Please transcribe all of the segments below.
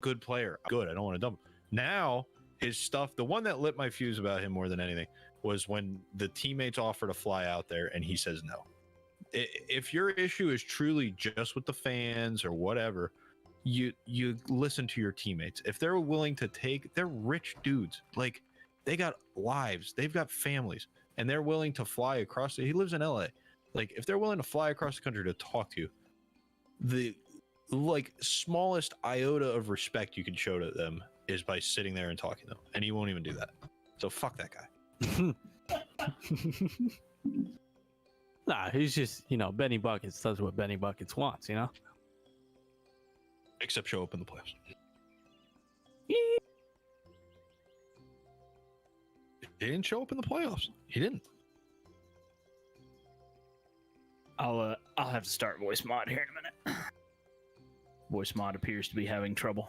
good player. Good. I don't want to dump him. Now his stuff, the one that lit my fuse about him more than anything was when the teammates offer to fly out there and he says no. If your issue is truly just with the fans or whatever, you listen to your teammates. If they're willing to take, they're rich dudes. Like, they got lives, they've got families, and they're willing to fly across. He lives in LA. Like, if they're willing to fly across the country to talk to you, the like smallest iota of respect you can show to them is by sitting there and talking to them, and he won't even do that. So fuck that guy. Nah, he's just, you know, Benny Buckets does what Benny Buckets wants, you know? Except show up in the playoffs. Yeah. He didn't show up in the playoffs. He didn't. I'll have to start voice mod here in a minute. Voice mod appears to be having trouble.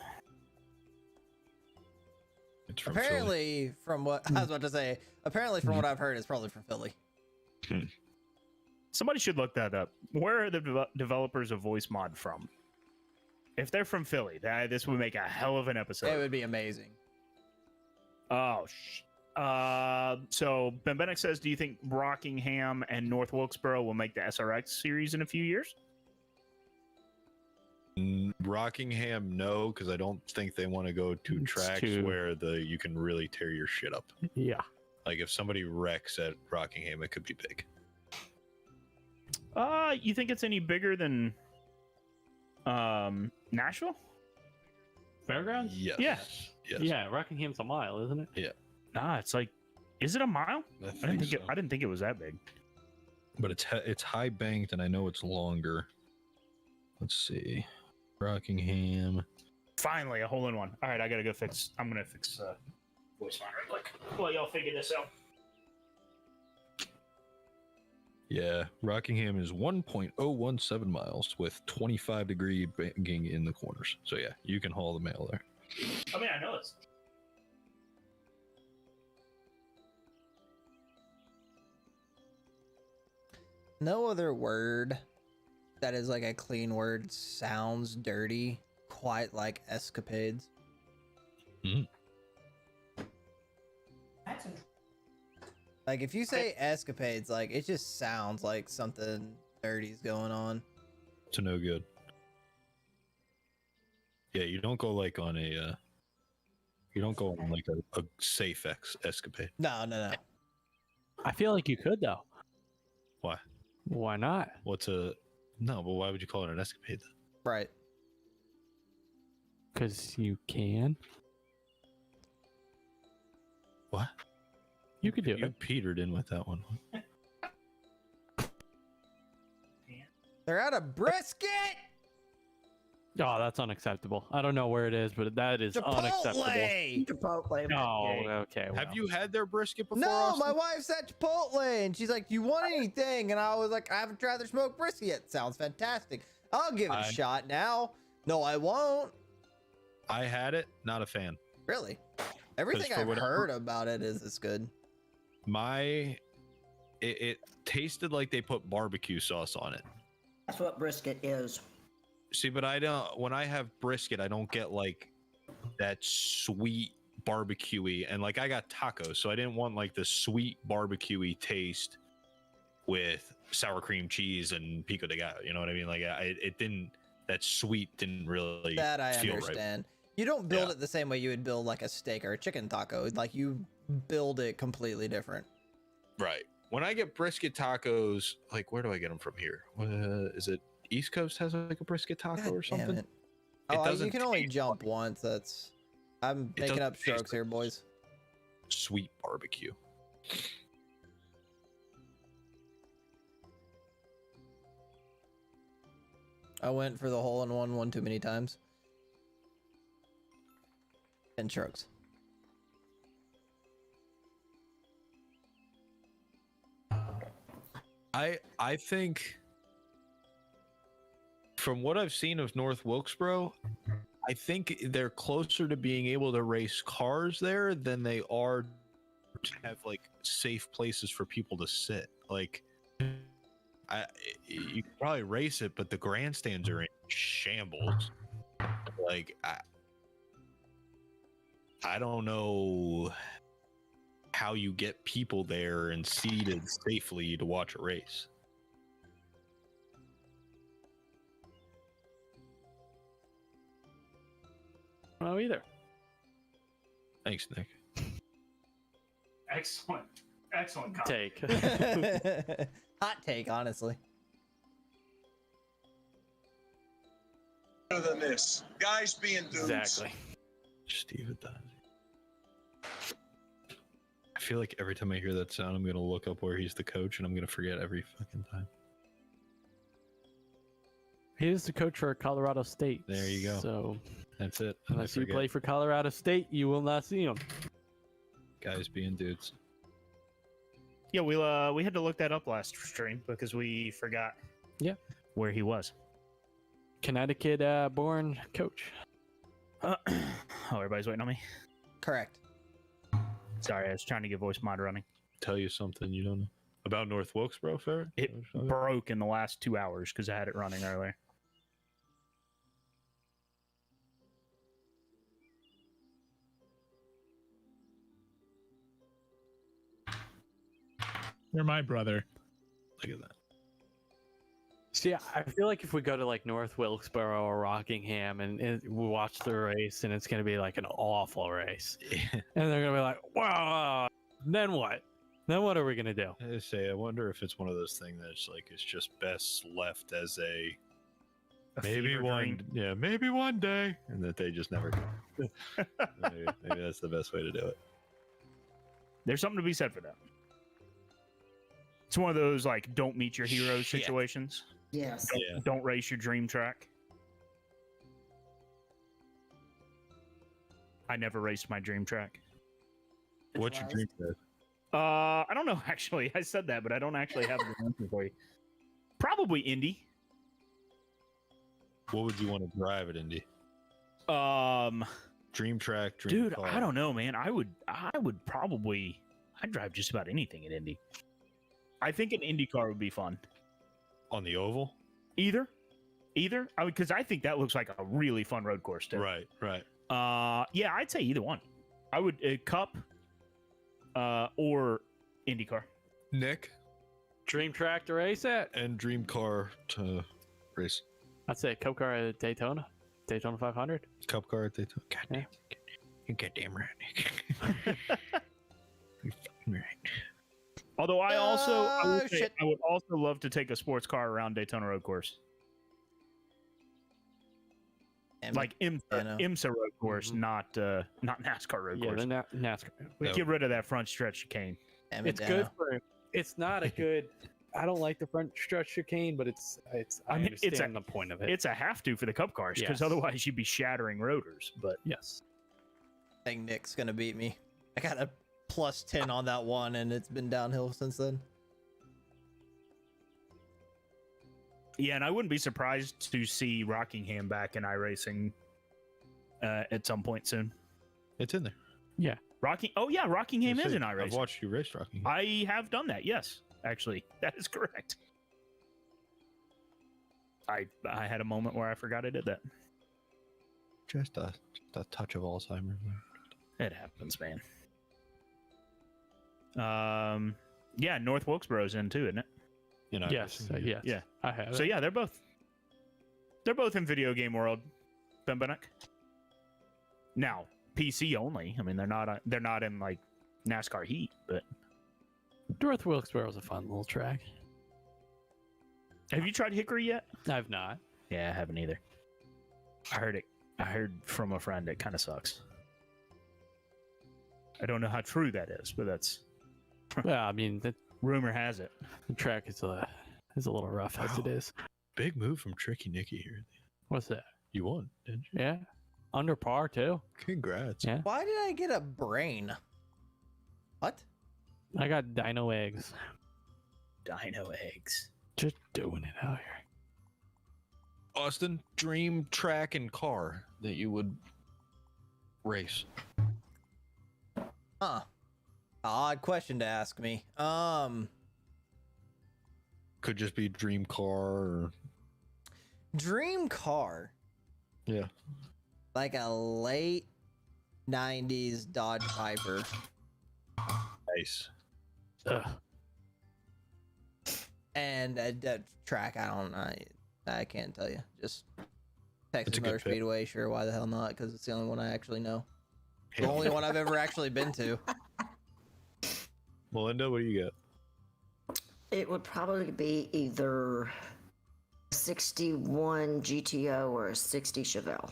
It's from Philly. Apparently, from what I was about to say, apparently from what I've heard, it's probably from Philly. Somebody should look that up. Where are the developers of voice mod from? If they're from Philly, this would make a hell of an episode. It would be amazing. Oh, so Benbenek says, do you think Rockingham and North Wilkesboro will make the SRX series in a few years? Rockingham, no, because I don't think they want to go to tracks where you can really tear your shit up. Yeah. Like, if somebody wrecks at Rockingham, it could be big. You think it's any bigger than Nashville? Fairgrounds? Yes. Yeah. Yes. Yeah, Rockingham's a mile, isn't it? Yeah. Nah, it's like, is it a mile? I didn't think it was that big. But it's high banked, and I know it's longer. Let's see. Rockingham. Finally, a hole-in-one. All right, I gotta go fix. I'm gonna fix voice mod real quick while y'all figure this out. Yeah, Rockingham is 1.017 miles with 25-degree banking in the corners. So yeah, you can haul the mail there. I mean, I know it's. No other word that is like a clean word sounds dirty quite like escapades. Like, if you say escapades, like, it just sounds like something dirty's going on. To no good. Yeah, you don't go like on a you don't go on like a safe escapade. No. I feel like you could, though. Why? Why not? No, but why would you call it an escapade then? Right. Because you can. What? You could do You it. petered in with that one. They're out of brisket! Oh, that's unacceptable. I don't know where it is, but that is unacceptable. Chipotle! Oh, okay. Well. Have you had their brisket before? No, Austin? my wife said Chipotle, and she's like, "Do you want anything?" And I was like, "I haven't tried their smoked brisket yet. Sounds fantastic. I'll give it a shot now." No, I won't. I had it. Not a fan. Really? Everything I've heard about it is this good. It tasted like they put barbecue sauce on it. That's what brisket is. See, but I don't. When I have brisket, I don't get like that sweet barbecuey, and like I got tacos, so I didn't want like the sweet barbecuey taste with sour cream cheese and pico de gallo. You know what I mean? Like it didn't. That sweet didn't really. That I feel understand. Right. You don't build it the same way you would build like a steak or a chicken taco. Like, you build it completely different. Right. When I get brisket tacos, like, where do I get them from here? Is it East Coast has like a brisket taco or something? It. Oh, you can only jump once. I'm making up strokes here, boys. Sweet barbecue. I went for the hole-in-one one too many times. 10 strokes. I think from what I've seen of North Wilkesboro, I think they're closer to being able to race cars there than they are to have like safe places for people to sit. Like, you could probably race it, but the grandstands are in shambles. Like, I don't know how you get people there and seated safely to watch a race. No, either. Thanks, Nick. Excellent comment. Take. Hot take, honestly. Better than this. Guys being dudes. Exactly. Steve it does. I feel like every time I hear that sound, I'm gonna look up where he's the coach, and I'm gonna forget every fucking time. He is the coach for Colorado State. There you go. So That's it. I unless you forget. play for Colorado State, you will not see him. Guys being dudes. Yeah, we had to look that up last stream because we forgot. Yeah. Where he was. Connecticut born coach. Oh, everybody's waiting on me. Correct. Sorry, I was trying to get voice mod running. Tell you something you don't know about North Wilkesboro Fair. It broke in the last 2 hours because I had it running earlier. You're my brother. Look at that. See, I feel like if we go to like North Wilkesboro or Rockingham and we watch the race, and it's going to be like an awful race, and they're going to be like, "Wow, then what? Then what are we going to do?" I say, I wonder if it's one of those things that's like it's just best left as a maybe fever one, dream. yeah, maybe one day, and that they just never do. maybe that's the best way to do it. There's something to be said for that. It's one of those like don't meet your heroes Shit. Yes. situations. Yeah. Don't race your dream track. I never raced my dream track. What's your dream? Dad? I don't know actually. I said that, but I don't actually have the answer for you. Probably Indy. What would you want to drive at Indy? Dream track, dream Dude, car. I don't know, man. I'd drive just about anything at Indy. I think an Indy car would be fun. On the oval? Either, because I think that looks like a really fun road course too. Right. Yeah, I'd say either one. I would Cup, or IndyCar. Nick Dream track to race at? and dream car to race. I'd say Cup car at Daytona 500. Cup car at Daytona. Goddamn. You goddamn right, Nick. You're fucking right. Although I Oh, would say shit. I would also love to take a sports car around Daytona Road Course, like IMSA Road Course, not NASCAR Road Yeah, Course. the NASCAR. No. Get rid of that front stretch chicane. It's good for. It's not a good. I don't like the front stretch chicane, but it's. I mean, understand the point of it. It's a have to for the Cup cars because Yes. otherwise you'd be shattering rotors. But yes. I think Nick's gonna beat me. I got a plus 10 on that one, and it's been downhill since then. yeah, and I wouldn't be surprised to see Rockingham back in iRacing at some point soon. It's in there. Rockingham is in I've iRacing. watched you race Rockingham. I have done that. Yes, actually, that is correct. I had a moment where I forgot I did that. Just a touch of Alzheimer's. It happens, man. Yeah, North Wilkesboro's in too, isn't it? You know. Yes. Yes. Yeah. I have. So yeah, they're both in video game world. Bembenek. Now PC only. I mean, they're not in like NASCAR heat, but North Wilkesboro's a fun little track. have you tried Hickory yet? I've not. Yeah, I haven't either. I heard from a friend it kind of sucks. I don't know how true that is, but that's Well, I mean, the rumor has it. track is a little rough as it Wow. is. Big move from Tricky Nicky here. What's that? You won, didn't you? Yeah, under par too. Congrats. Yeah, Why did I get a brain? What? I got dino eggs. Dino eggs. Just doing it out here. Austin, dream track and car that you would race. Huh. Odd question to ask me. Could just be dream car or Dream car. yeah. Like a late '90s Dodge Viper. Nice. Ugh. And that track, I can't tell you. Just It's Texas a good Motor pick. Speedway, sure, why the hell not? Because it's the only one I actually know. The Yeah. only one I've ever actually been to. Melinda, what do you got? It would probably be either a 61 GTO or a 60 Chevelle.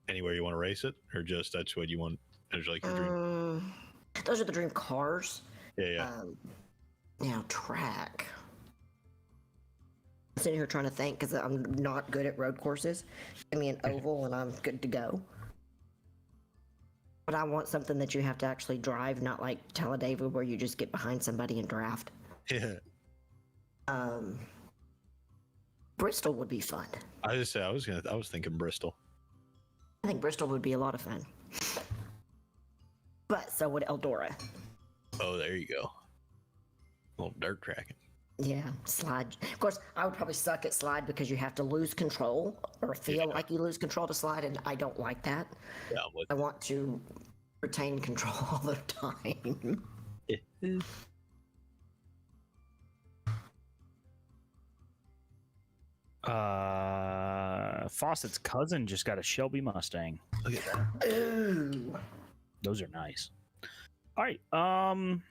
Anywhere you want to race it, or just that's what you want? There's like your dream. Those are the dream cars. Yeah. Now, track. I'm sitting here trying to think because I'm not good at road courses. Give me an oval and I'm good to go. But I want something that you have to actually drive, not like Talladega where you just get behind somebody and draft. Yeah. Bristol would be fun. I was thinking Bristol. I think Bristol would be a lot of fun. But so would Eldora. Oh, there you go. A little dirt tracking. Yeah, slide. Of course, I would probably suck at slide because you have to lose control or feel like you lose control to slide, and I don't like that. Yeah, I'm with I want to retain control all the time. you. Fawcett's cousin just got a Shelby Mustang. Look at that. Ooh. Those are nice. All right. Trying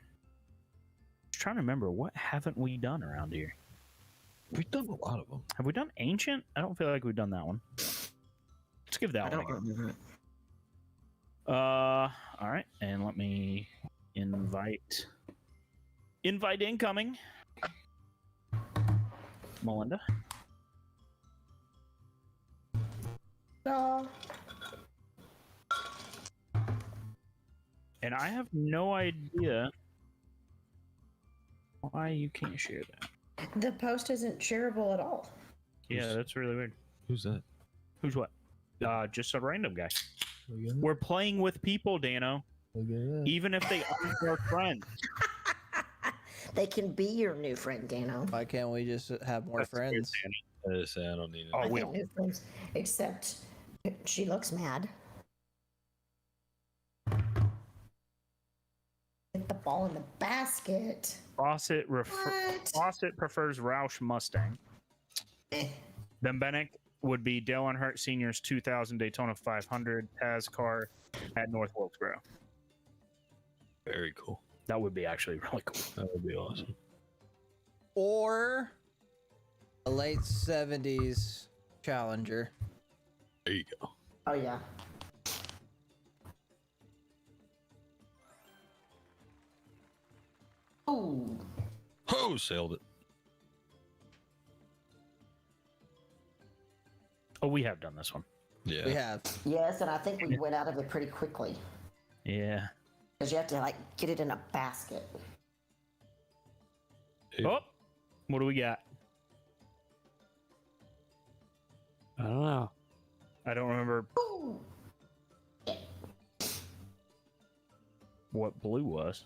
to remember, what haven't we done around here? We've done a lot of them. Have we done Ancient? I don't feel like we've done that one. Let's give I that one. don't remember it. All right, and let me invite incoming. Melinda. No. And I have no idea why you can't share that. The post isn't shareable at all. Yeah, that's really weird. Who's that? Who's what? Just a random guy. We're playing with people, Dano. Even if they aren't our friends. They can be your new friend, Dano. Why can't we just have more friends? I don't need it. Oh, I we think don't. new friends, except she looks mad. Get the ball in the basket. Fawcett What? Fawcett prefers Roush Mustang. Eh. Then Bennick would be Dale Earnhardt Sr.'s 2000 Daytona 500 Taz car at North Wilkesboro. Very cool. That would be actually really cool. That would be awesome. Or a late '70s Challenger. There you go. Oh yeah. Oh, Oh, sailed it. Oh, we have done this one. Yeah. We have. yes, and I think we went out of it pretty quickly Yeah. because you have to like get it in a basket. Oh, what do we got? I don't know. I don't remember Ooh. what blue was.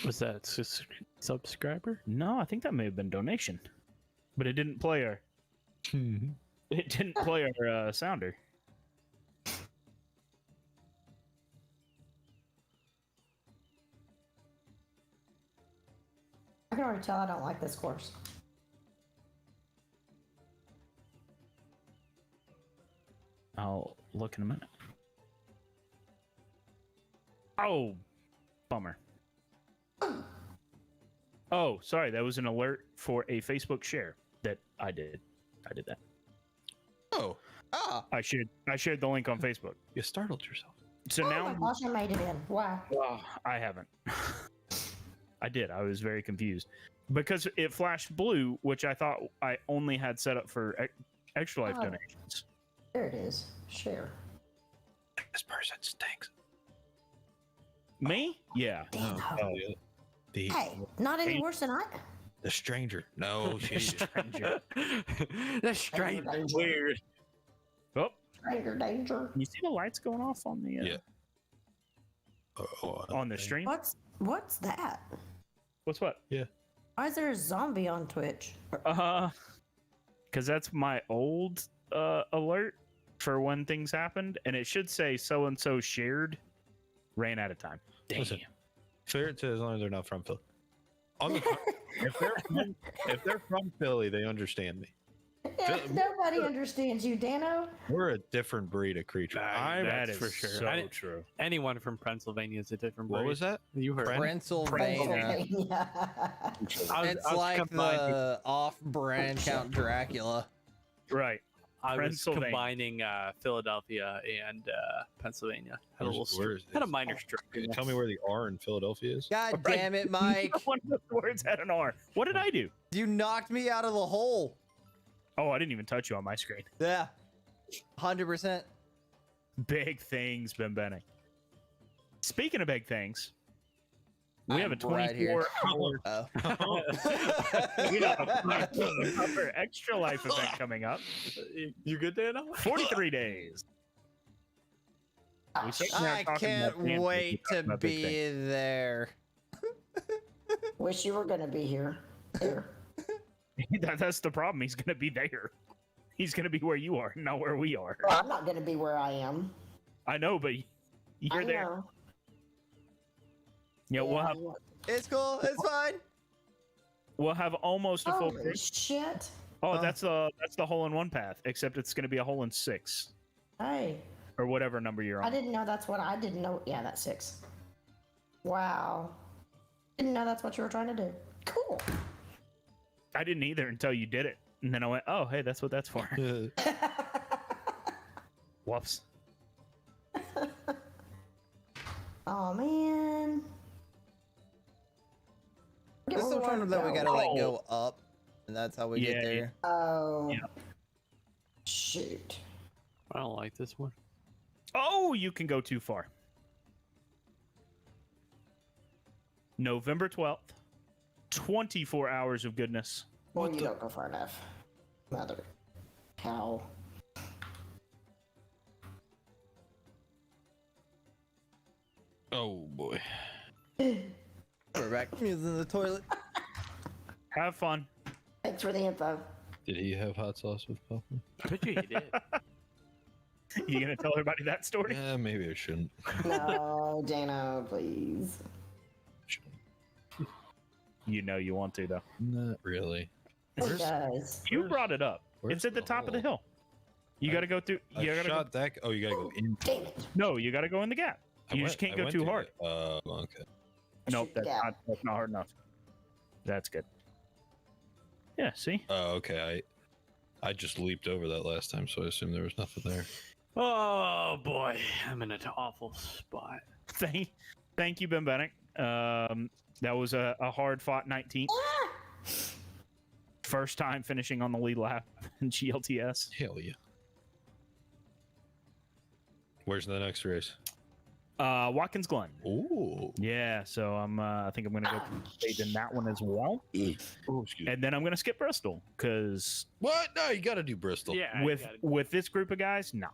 Was that subscriber? No, I think that may have been donation, but it didn't play our. It didn't play our sounder. I can already tell I don't like this course. I'll look in a minute. Oh, bummer. Oh, sorry. That was an alert for a Facebook share that I did. I did that. Oh, I shared the link on Facebook. you startled yourself. So Oh now my gosh, I made it in. Wow. I haven't. I did. I was very confused because it flashed blue, which I thought I only had set up for extra life Oh. donations. There it is. Share. This person stinks. Me? Yeah. Damn. Oh, yeah. The Hey, not any worse than I. the stranger. No, she's Stranger. That's strange. Danger. Weird. Oh, Stranger danger. you see the lights going off on the Yeah. on the stream? What's that? What's what? Why is there a zombie on Twitch? Because that's my old alert for when things happened, and it should say so and so shared. Ran out of time. Damn. Listen. Fair to as long as they're not from Philly. On the if they're from Philly, they understand me. Nobody understands you, Dano. We're a different breed of creature. That is for sure. so true. Anyone from Pennsylvania is a different breed. What was that? You heard? Pennsylvania. It's like the off-brand Count Dracula. Right. I was Pennsylvania. combining Philadelphia and Pennsylvania. Had a little Where's- had a minor stroke. Tell me where the R in Philadelphia is. God Right. damn it, Mike! One of the words had an R. What did I do? You knocked me out of the hole. Oh, I didn't even touch you on my screen. Yeah, 100%. Big things, Ben Benning. Speaking of big things, we have a I'm right here. 24-hour Oh. we have a 24-hour extra life event coming up. You good, Dano? 43 days. We certainly I are talking can't about fantasy, wait to about big things. be there. Wish you were gonna be here. Here. That's the problem. He's going to be there. He's going to be where you are, not where we are. Well, I'm not gonna be where I am. I know, but you're I there. know. Yeah, It's cool. It's fine. we'll have almost a full. Holy shit. Oh, that's the hole-in-one path, except it's going to be a hole in 6 Hey, or whatever number you're I on. didn't know that's what I didn't know. Yeah, that's 6. Wow. Didn't know that's what you were trying to do. Cool. I didn't either until you did it, and then I went, "Oh, hey, that's what that's for." Whoops. Oh man. This is the one that we gotta like go up, and that's how we Yeah, get there. Oh. Yeah. Shoot. I don't like this one. Oh, you can go too far. November 12th, 24 hours of goodness. Well, you don't go far enough. Mother cow. Oh boy. We're back using the toilet. Have fun. Thanks for the info. Did he have hot sauce with popcorn? I bet you he did. You gonna tell everybody that story? Yeah, maybe I shouldn't. No, Dano, please. You know you want to though. Not really. It does. You brought it up. where's It's at the the top of the hole? hill. You got to go through. I You got to go. shot that. Oh, you gotta go in. Damn it. No, you got to go in the gap. You just can't go too hard. Okay. Nope, Shoot, yeah. that's not hard enough. That's good. Yeah. See. Oh, okay. I just leaped over that last time, so I assumed there was nothing there. Oh boy, I'm in an awful spot. Thank you, Ben Bennett. That was a hard fought 19th. First time finishing on the lead lap in GLTS. Hell yeah. Where's the next race? Watkins Glen. Ooh. Yeah, so I think I'm gonna go participate in that one as well, Oh, excuse me. and then I'm gonna skip Bristol because What? No, you gotta do Bristol. Yeah. with this group of guys, no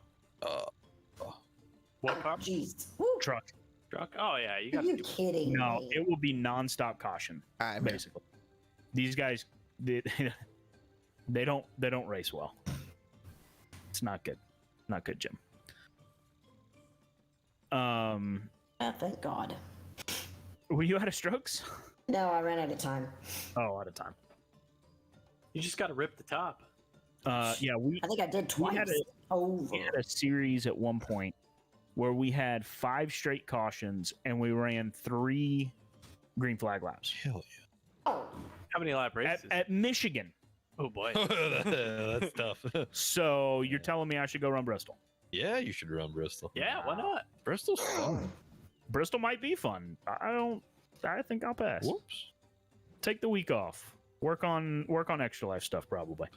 what car? Jeez. Woo. truck. Truck? Oh yeah, you Are got you to. kidding No, me? it will be nonstop caution. All right, I'm here. Basically, these guys they don't race well. It's not good. Not good, Jim. Oh, thank God. Were you out of strokes? No, I ran out of time. Oh, out of time. You just got to rip the top. Yeah, we I think I did twice. had Over. we had a series at one point where we had 5 straight cautions and we ran 3 green flag laps Hell Oh, How many lap races? at Michigan. Oh boy. yeah. That's tough. So you're telling me I should go run Bristol? Yeah, you should run Bristol. Yeah, why not? Bristol's fun. Bristol might be fun. I think I'll pass. Whoops. Take the week off. Work on extra life stuff probably.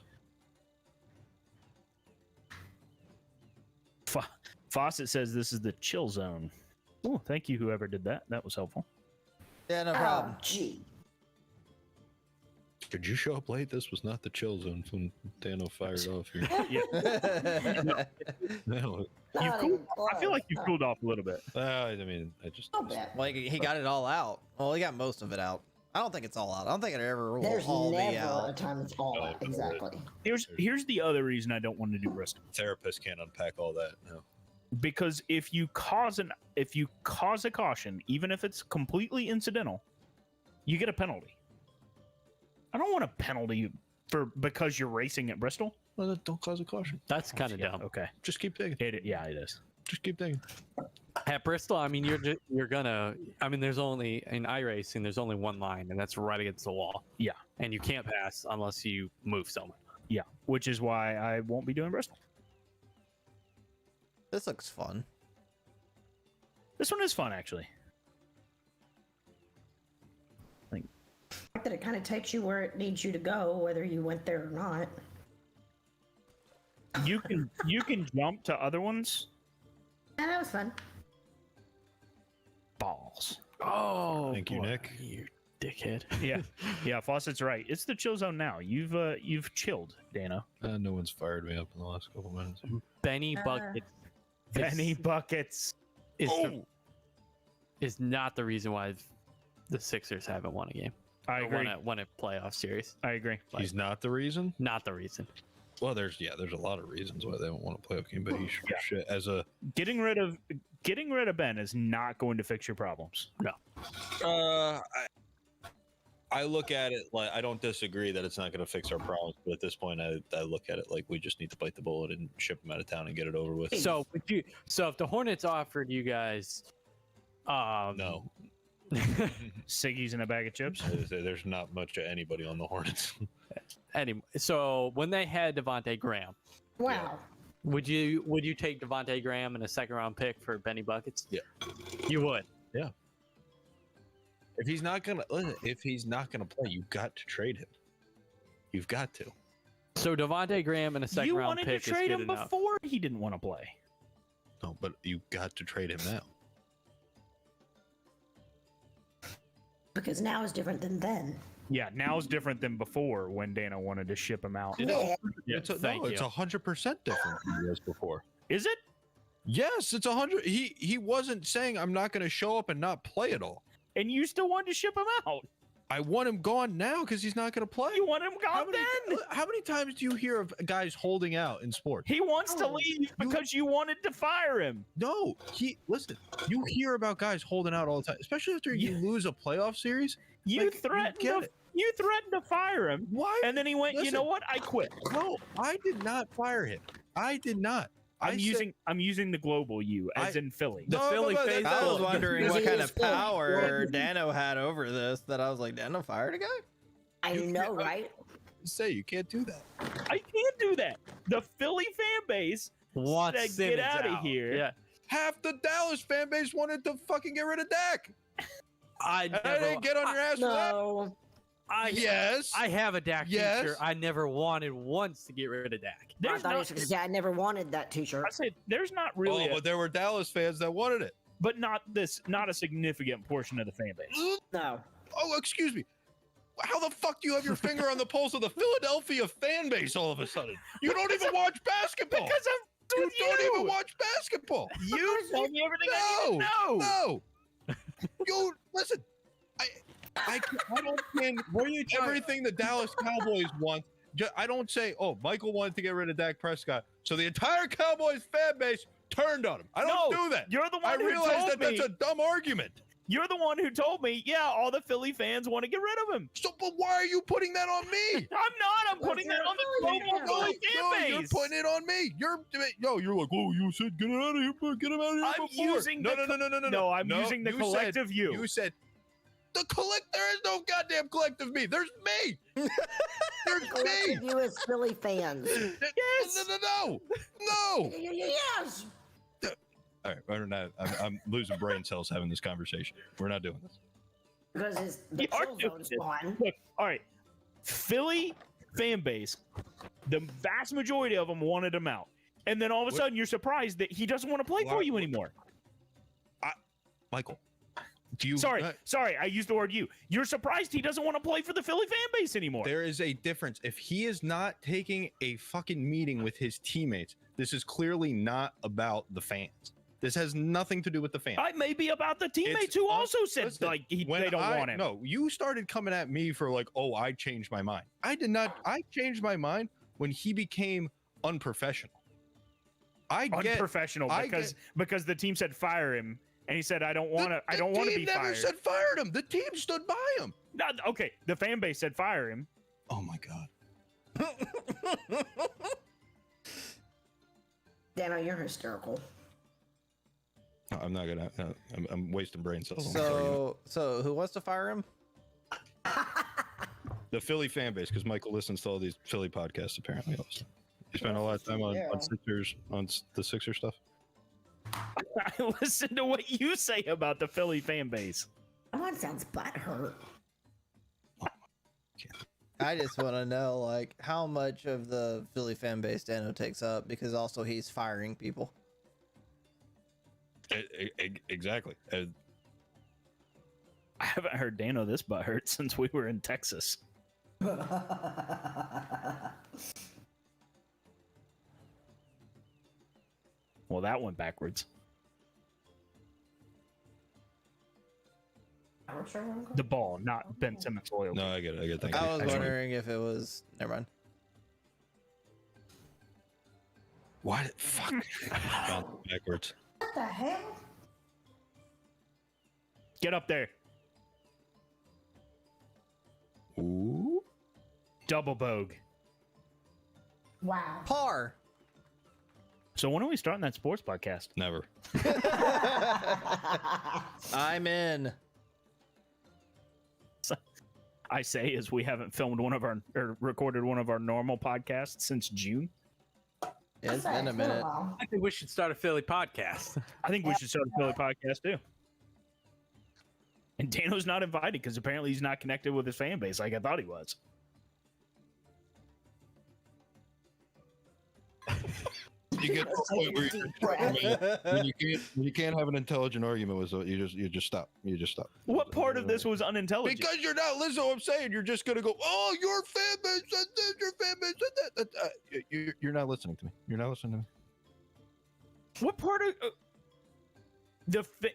Fawcett says this is the chill zone. Oh, thank you whoever did that. That was helpful. Yeah, no oh, problem. gee. Could you show up late? This was not the chill zone from Dano fired off here. No. Not cooled- even I feel like you close. cooled off a little bit. I mean, I just. A little bit. Like he got it all out. Well, he got most of it out. I don't think it's all out. I don't think it ever will There's all be never out. a time it's all out. Exactly. Here's the other reason I don't want to do Bristol. Therapists can't unpack all that. No. Because if you cause a caution, even if it's completely incidental, you get a penalty. I don't want a penalty because you're racing at Bristol. Well, don't cause a caution. That's kind of dumb. Okay. Just keep digging. It is. Just keep digging. At Bristol, I mean, you're gonna. I mean, there's only in iRacing, there's only one line, and that's right against the wall. Yeah. And you can't pass unless you move someone. Yeah. Which is why I won't be doing Bristol. This looks fun. This one is fun, actually. That it kind of takes you where it needs you to go, whether you went there or not. You can jump to other ones. And that was fun. Balls. Oh, Thank you, Nick. You dickhead. Yeah. Fawcett's right. It's the chill zone now. You've chilled, Dana. No one's fired me up in the last couple minutes. Benny Bucket. Penny buckets. Is not the reason why the Sixers haven't won a game. I Or agree. won a playoff series. I agree. He's not the reason. Not the reason. Well, there's a lot of reasons why they don't want to play a game, but he sure shit as a Getting rid of Ben is not going to fix your problems. I look at it like I don't disagree that it's not going to fix our problems, but at this point, I look at it like we just need to bite the bullet and ship him out of town and get it over with. So if the Hornets offered you guys, No, Siggy's in a bag of chips. there's not much of anybody on the Hornets. so when they had Devontae Graham, Wow. would you take Devontae Graham in a second round pick for Benny Buckets? Yeah. You would. If he's not gonna play, you got to trade him. You've got to. So Devontae Graham in a second You round wanted pick to trade is good him enough. before he didn't want to play. No, but you got to trade him now. Because now is different than then. Yeah, now's different than before when Dana wanted to ship him out. Yeah. It's thank you. 100% different than it was before. Is it? Yes, it's 100. He wasn't saying I'm not going to show up and not play at all. And you still wanted to ship him out. I want him gone now because he's not going to play. You want him How gone many, then? how many times do you hear of guys holding out in sports? He wants to Oh. leave because you wanted to fire him. No, listen. You hear about guys holding out all the time, especially after you lose a playoff series. You Like, you threatened get to it. you threatened to fire him. Why? And then he went, you Listen. know what? I quit. No, I did not fire him. I did not. I'm using the global you as in Philly. The Philly that's faithful. I was Philly. wondering Because what he kind is of Philly. power Dano had over this. That I was like, Dano fired a guy. I know, right? Say you can't do that. I can't do that. The Philly fan base Wants said, Simmons get out of out. here. Yeah. Half the Dallas fan base wanted to fucking get rid of Dak. I And I didn't get on your ass for that. No. Yes. I have a Dak Yes. t-shirt. I never wanted once to get rid of Dak. I There's thought he not, was going to say, I never wanted that t-shirt. I said there's not really, But there were Dallas fans that wanted it. but not a significant portion of the fan base. No. Oh, excuse me. How the fuck do you have your finger on the pulse of the Philadelphia fan base all of a sudden? You don't even watch basketball. Because I'm You with don't you. even watch basketball. You told me everything I need to know. No. You listen. I don't pin everything the Dallas Cowboys want. I don't say, oh, Michael wanted to get rid of Dak Prescott, so the entire Cowboys fan base turned on him. I don't No, do that. You're the I one who realize told that me. that's a dumb argument. You're the one who told me, yeah, all the Philly fans want to get rid of him. So, but why are you putting that on me? I'm not. I'm putting that on the Philly global fans. Philly No, fan you're base. putting it on me. You're like, oh, you said get it out of here, but get him out of here I'm before. using no, the no. No, I'm using the you collective said, you. You said the there is no goddamn collective me. There's me. There's me. Collective you as Philly fans. Yes. No. Yes. All right, we're not. I'm losing brain cells having this conversation. We're not doing this. Because the You are kill doing zone's it. gone. Look, all right. Philly fan base, the vast majority of them wanted him out. And then all of a What? sudden you're surprised that he doesn't want to play for Why- you anymore. Michael, do you? Sorry, I used the word you. You're surprised he doesn't want to play for the Philly fan base anymore. There is a difference. If he is not taking a fucking meeting with his teammates, this is clearly not about the fans. This has nothing to do with the fans. I may be about the teammates It's who un- also said listen, like they When don't want him. No, you started coming at me for like, oh, I changed my mind. I did not. I changed my mind when he became unprofessional. I get Unprofessional I because the team said fire him, and he said I don't want to. I the don't want to team be never fired. said fired him. The team stood by him. No, okay, the fan base said fire him. Oh my god. Dano, you're hysterical. No, I'm not gonna. I'm wasting brain cells. I'm sorry, you know. So who wants to fire him? The Philly fan base, because Michael listens to all these Philly podcasts. Apparently, also. You spend a lot of time on Sixers, on the Sixer stuff. I listen to what you say about the Philly fan base. Someone sounds butthurt. I just want to know, like, how much of the Philly fan base Dano takes up, because also he's firing people. Exactly. I haven't heard Dano this butthurt since we were in Texas. Well, that went backwards. The ball, not Ben Simmons' loyalty. No, I get it. Thank you. I was wondering if it was. Never mind. Why? Fuck. Backwards. What the hell? Get up there. Ooh. Double bogue. Wow. Par. So when are we starting that sports podcast? Never. I'm in. I say as we haven't filmed one of our or recorded one of our normal podcasts since June. Yeah, it's been a minute. I think we should start a Philly podcast. I think we should start a Philly podcast too. And Dano's not invited because apparently he's not connected with his fan base like I thought he was. You get to a point where you can't have an intelligent argument with you just stop. You just stop. What part of this was unintelligent? Because you're not listening to what I'm saying. You're just gonna go, oh, your fan base said this, your fan base said that. You're not listening to me. You're not listening to me. What part of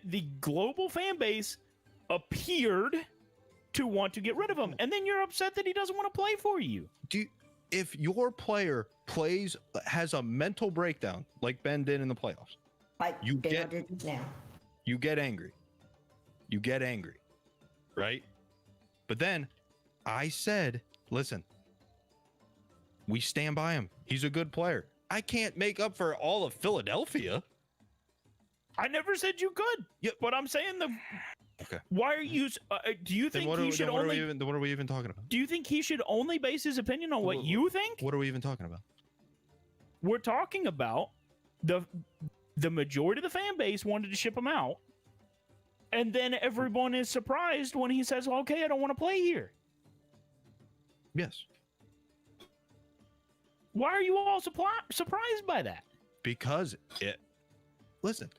the global fan base appeared to want to get rid of him, and then you're upset that he doesn't want to play for you? If your player has a mental breakdown like Ben did in the playoffs, Like You Dano get- did just now. you get angry. You get angry, right? But then I said, listen, we stand by him. He's a good player. I can't make up for all of Philadelphia. I never said you could. Yeah. But I'm saying Okay. Why are you? Do you Then think what are, he should then what only? are we even talking about? Do you think he should only base his opinion on what you think? What are we even talking about? We're talking about the majority of the fan base wanted to ship him out, and then everyone is surprised when he says, "Okay, I don't want to play here." Yes. Why are you all surprised by that? Because listen,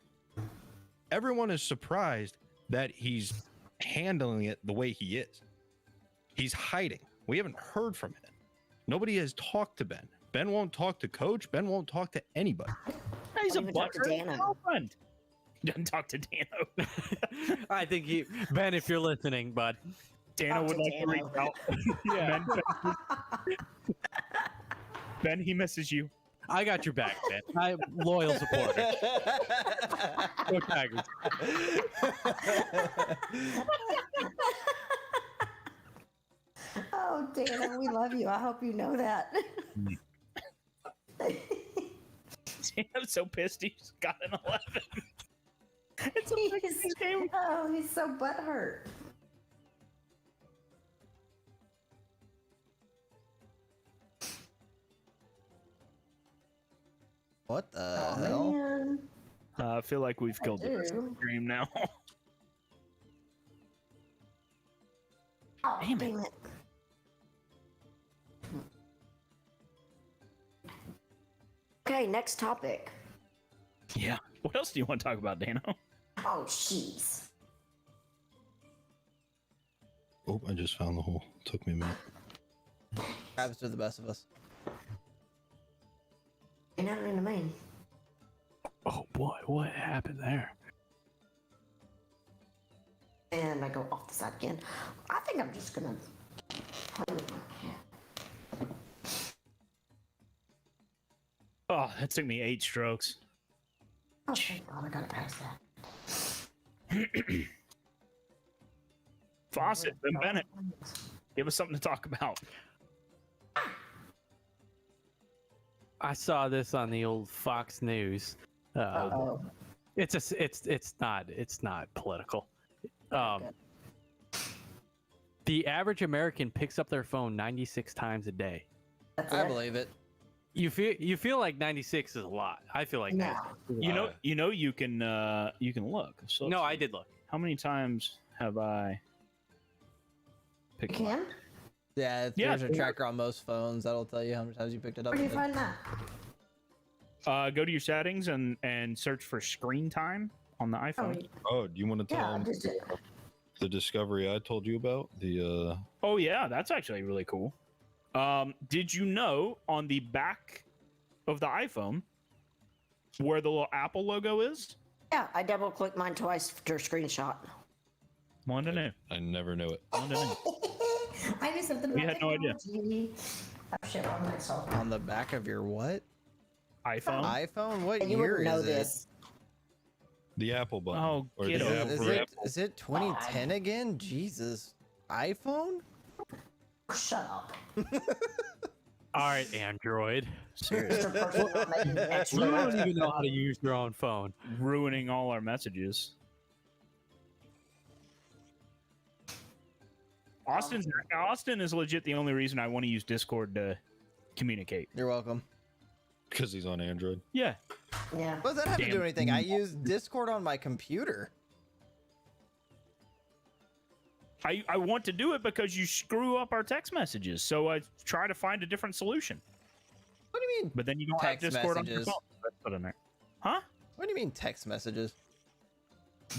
everyone is surprised that he's handling it the way he is. He's hiding. We haven't heard from him. Nobody has talked to Ben. Ben won't talk to coach. Ben won't talk to anybody. He's a Don't even talk to butthurt Dano. girlfriend. Doesn't talk to Dano. I think Ben, if you're listening, bud. Dano Talk would to like to reach Dano. out. Yeah. Ben, he misses you. I got your back, Ben. I'm loyal supporter. Go Tigers. Oh, Dano, we love you. I hope you know that. I'm so pissed he's got an 11. It's a Vikings game. Oh, he's so butthurt. What the Oh, hell? man. I feel like we've killed the rest of the do. stream now. Oh, Damn it. damn it. Okay, next topic. Yeah. What else do you want to talk about, Dano? Oh, jeez. Oh, I just found the hole. Took me a minute. Happens to the best of us. Ain't nothing in the main. Oh boy, what happened there? And I go off the side again. I think I'm just gonna play with my cat. Oh, that took me 8 strokes. Oh, thank God, I got it past that. Fawcett, Ben Bennett, give us something to talk about. I saw this on the old Fox News. Oh, It's not political. okay. The average American picks up their phone 96 times a day. That's I it? believe it. You feel like 96 is a lot. I feel like No. 96 is a You lot. know, you can look. So No, I did look. How many times have I You picked it up? can? Yeah, Yeah, there's a tracker on most phones that'll tell you how many times you picked it up. Where do you find that? Go to your settings and search for screen time on the Oh, iPhone. Oh, do you want to tell yeah, I them just did. the discovery I told you about? The Oh yeah, that's actually really cool. Did you know on the back of the iPhone where the little Apple logo is? Yeah, I double clicked mine twice for a screenshot. One to know. I never knew it. One to know. I knew something We about had no idea. technology. Oh shit, wrong myself. On the back of your what? iPhone. iPhone? What And you year wouldn't know is this. The Apple button. Oh, or get the over it? Apple. it. Is it 2010 again? Jesus. iPhone? Shut up. All right, Android. Seriously. Mr. Person not making extra You money. don't even know how to use your own phone. Ruining all our messages. Austin is legit the only reason I want to use Discord to communicate. You're welcome. Because he's on Android. Yeah. Yeah. What does that have to Damn. do anything? I use Discord on my computer. I want to do it because you screw up our text messages. So I try to find a different solution. What do you mean? But then you don't Text have Discord on your messages. phone. That's put in there. Huh? What do you mean text messages?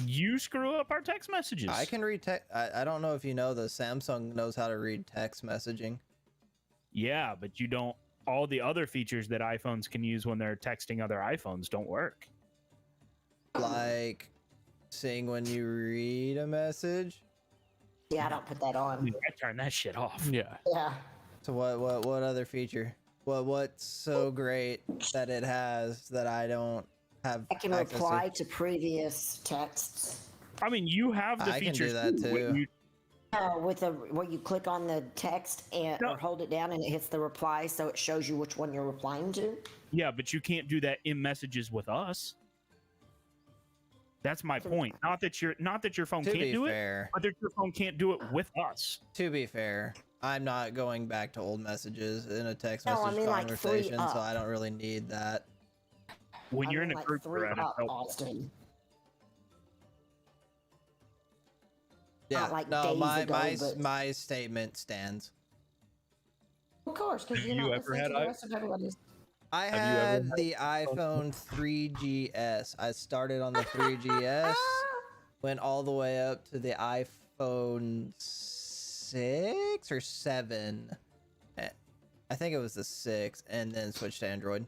You screw up our text messages. I can read text. I don't know if you know the Samsung knows how to read text messaging. Yeah, but you don't. All the other features that iPhones can use when they're texting other iPhones don't work. Like seeing when you read a message. Yeah, I don't put that on. I turn that shit off. Yeah. Yeah. So what other feature? What's so great that it has that I don't have I can access reply to previous texts. I mean, you have the I can do features that When too. you- With a where you click on the text and No. or hold it down and it hits the reply, so it shows you which one you're replying to. yeah, but you can't do that in messages with us. That's my point. Not that your phone To can't be do it, fair, but that your phone can't do it with us. I'm not going back to old messages in a text No, I message mean, like, three conversation, so up. I don't really need that. When I you're mean, in a like group three thread, it's up, helpful. Austin. Yeah, Not like no, days my ago, my but- my statement stands. Of course, because Have you're you not ever listening had to the rest of everybody's. I Have you ever had had the iPhone 3GS. I started on the 3GS, went all the way up to the iPhone 6 or 7. I think it was the 6, and then switched to Android.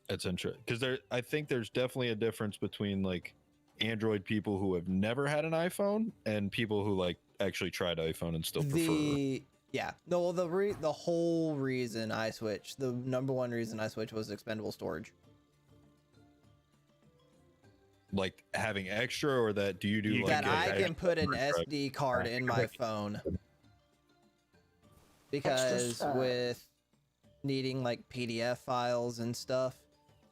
That's interesting because I think there's definitely a difference between like Android people who have never had an iPhone and people who like actually tried iPhone and still prefer. The whole reason I switched, the number one reason I switched was expendable storage. Like having extra, or that do you do You like That a- I can put an Right. SD card in my phone. Because Extra, with needing like PDF files and stuff,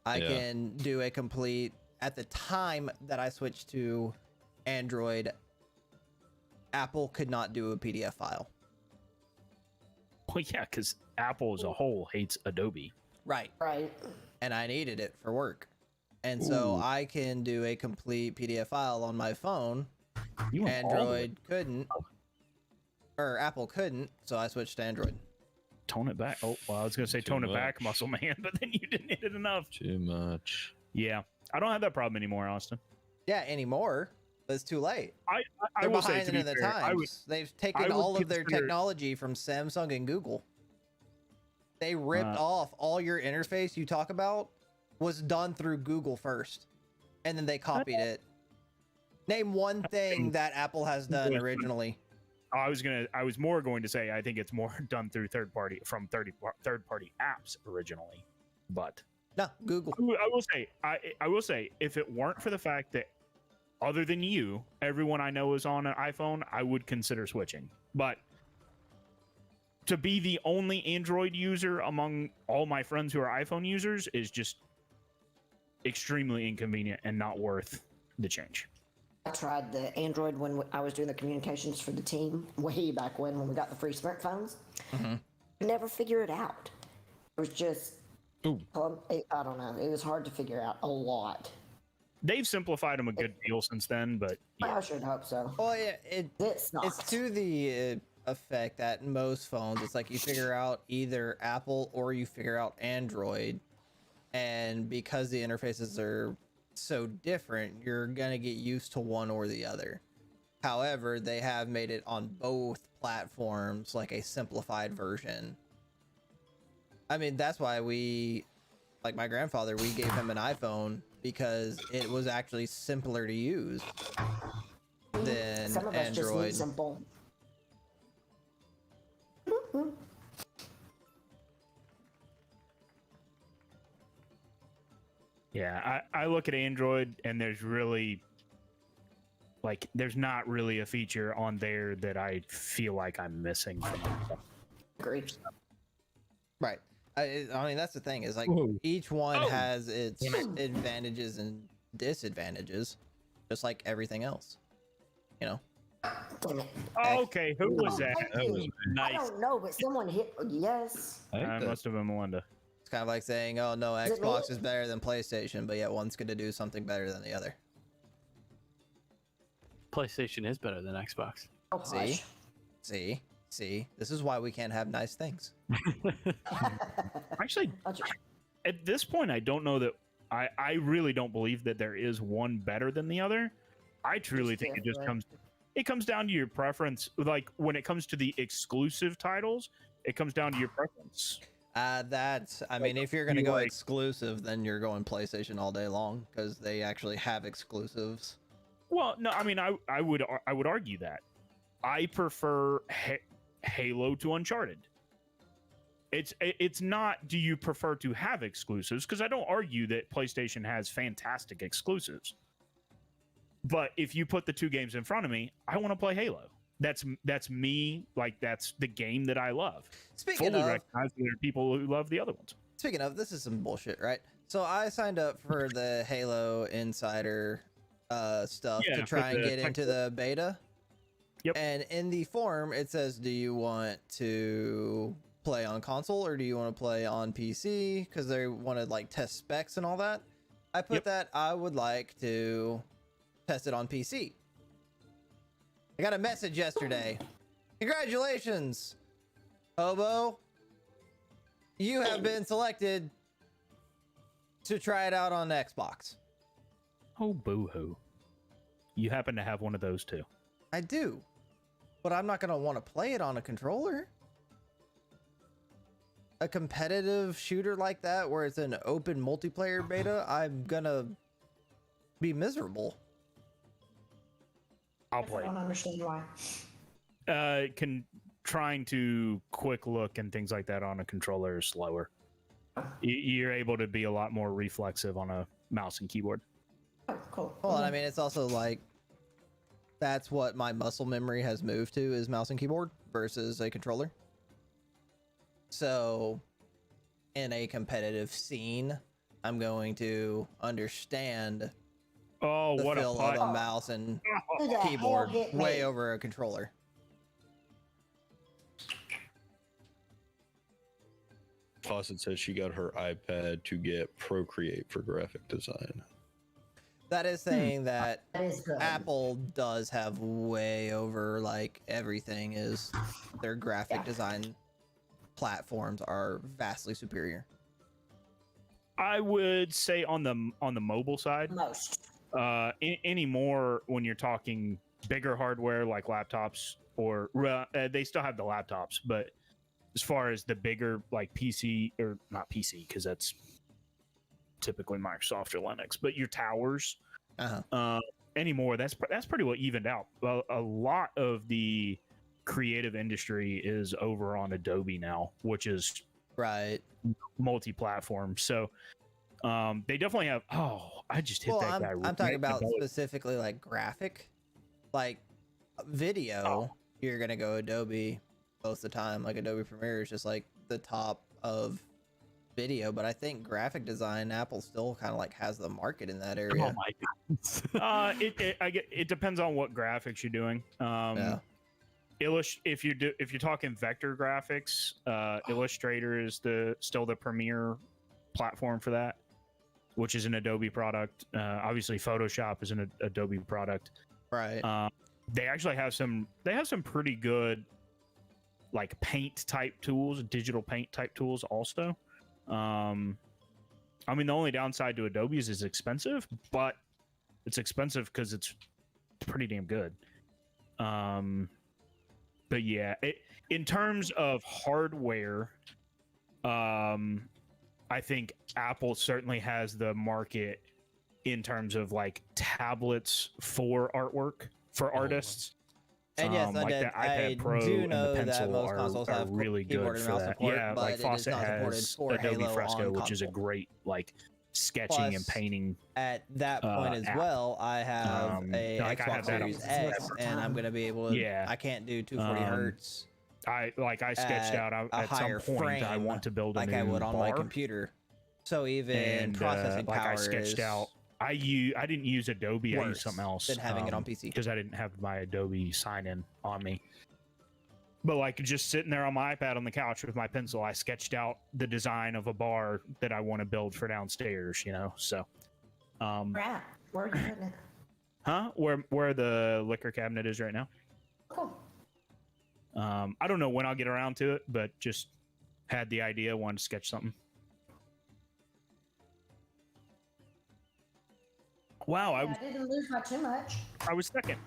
I Yeah. can do a complete. At the time that I switched to Android, Apple could not do a PDF file. Well, yeah, because Apple as a whole hates Adobe. Right. Right. And I needed it for work. And so I can do a complete PDF file on my phone. You went all the way- Android couldn't. Or Apple couldn't, so I switched to Android. Tone it back. Oh, well, I was gonna say Too tone it back, much. muscle man, but then you didn't hit it enough. Too much. Yeah, I don't have that problem anymore, Austin. Yeah, anymore. But it's too late. I They're will say, behind to be in the fair, times. I would, They've I taken would all of their consider- technology from Samsung and Google. They ripped Uh, off all your interface you talk about. was done through Google first, and then they copied it. Name one thing that Apple has done originally. I was more going to say I think it's more done through third party apps originally, but No, Google. I will say if it weren't for the fact that other than you, everyone I know is on an iPhone, I would consider switching. But to be the only Android user among all my friends who are iPhone users is just extremely inconvenient and not worth the change. I tried the Android when I was doing the communications for the team way back when we got the free smartphones. Never figure it out. It was just, I don't know. It was hard to figure out a lot. They've simplified them a good deal since then, but yeah. I should hope so. Well, yeah, It it's sucks. to the effect that most phones, it's like you figure out either Apple or you figure out Android, and because the interfaces are so different, you're gonna get used to one or the other. However, they have made it on both platforms like a simplified version. I mean, that's why like my grandfather, we gave him an iPhone because it was actually simpler to use than Some of us just Android. need simple. Yeah, I look at Android and there's not really a feature on there that I feel like I'm missing from it. Agreed. Right. I mean, that's the thing is like Whoa. each one Oh. has its advantages and disadvantages, just like everything else. You know. Damn it. Oh, okay, who was that? That was I Nice. don't know, but someone hit. Yes. I think I that- must have been Melinda. It's kind of like saying, "Oh no, Is it me? Xbox is better than PlayStation," but yet one's going to do something better than the other. PlayStation is better than Xbox. Oh, See? hush. See. This is why we can't have nice things. Actually, I'll just- at this point, I don't know that I really don't believe that there is one better than the other. I truly It's think it just different. comes down to your preference. Like when it comes to the exclusive titles, it comes down to your preference. I mean, if you're going to you go like- exclusive, then you're going PlayStation all day long because they actually have exclusives. Well, no, I mean, I would argue that I prefer Halo to Uncharted. It's not. Do you prefer to have exclusives? Because I don't argue that PlayStation has fantastic exclusives. But if you put the two games in front of me, I want to play Halo. That's me. Like that's the game that I love. Speaking Fully of, recognize that there are people who love the other ones. this is some bullshit, right? So I signed up for the Halo Insider stuff Yeah, to try for and the get into the beta. Yep. And in the form, it says, do you want to play on console or do you want to play on PC? Because they wanted like test specs and all that. I put Yep. that I would like to test it on PC. I got a message yesterday. Congratulations, Hobo. You have been selected to try it out on Xbox. Oh, boo-hoo. You happen to have one of those too. I do, but I'm not going to want to play it on a controller. A competitive shooter like that, where it's an open multiplayer beta, I'm going to be miserable. I'll I play. don't understand why. Trying to quick look and things like that on a controller is slower. You're able to be a lot more reflexive on a mouse and keyboard. Oh, cool. Well, and I mean, it's also like, that's what my muscle memory has moved to, is mouse and keyboard versus a controller. So, in a competitive scene, I'm going to understand Oh, the what a feel of putt. a mouse and Who the hell keyboard hit way me? over a controller. Fawcett says she got her iPad to get Procreate for graphic design. That is saying that That is good. Apple does have way over, like, everything is their graphic Yeah. design platforms are vastly superior. I would say on the mobile side, Most. anymore when you're talking bigger hardware like laptops or they still have the laptops, but as far as the bigger like PC or not PC because that's typically Microsoft or Linux, but your towers Uh-huh. anymore, that's pretty well evened out. Well, a lot of the creative industry is over on Adobe now, which is Right. multi-platform. So they definitely have. Oh, I just hit Well, that guy. I'm talking about specifically like graphic, like video. You're gonna go Adobe most of the time. Like Adobe Premiere is just like the top of video, but I think graphic design, Apple still kind of like has the market in that area. Oh my goodness. It depends on what graphics you're doing. Yeah. If you're talking vector graphics, Illustrator is still the premier platform for that, which is an Adobe product. Obviously, Photoshop is an Adobe product. Right. They actually have some pretty good like paint type tools, digital paint type tools also. I mean, the only downside to Adobe is it's expensive, but it's expensive because it's pretty damn good. But yeah, in terms of hardware, I think Apple certainly has the market in terms of like tablets for artwork for artists. And yes, like the iPad Pro do and know the that Pencil most consoles are have really keyboard good and for mouse that. support, Yeah, but like it is Fawcett not supported has for Adobe Halo Fresco, on which is a console. great like sketching and Plus, painting. At that point as app. well, I have a like I Xbox have that on Series my X, phone. and I'm gonna be able to. Yeah. I can't do 240 hertz I sketched at out a at some higher point I frame want to build a like new I would on my bar, computer. So even and processing like power I sketched is out. I didn't use Adobe. I used worse something else than having it on PC. because I didn't have my Adobe sign in on me. But like just sitting there on my iPad on the couch with my pencil, I sketched out the design of a bar that I want to build for downstairs. You know, so. Right. Where are you putting it? Huh? Where the liquor cabinet is right now? Cool. I don't know when I'll get around to it, but just had the idea, wanted to sketch something. Wow, I didn't lose by too much. I was second.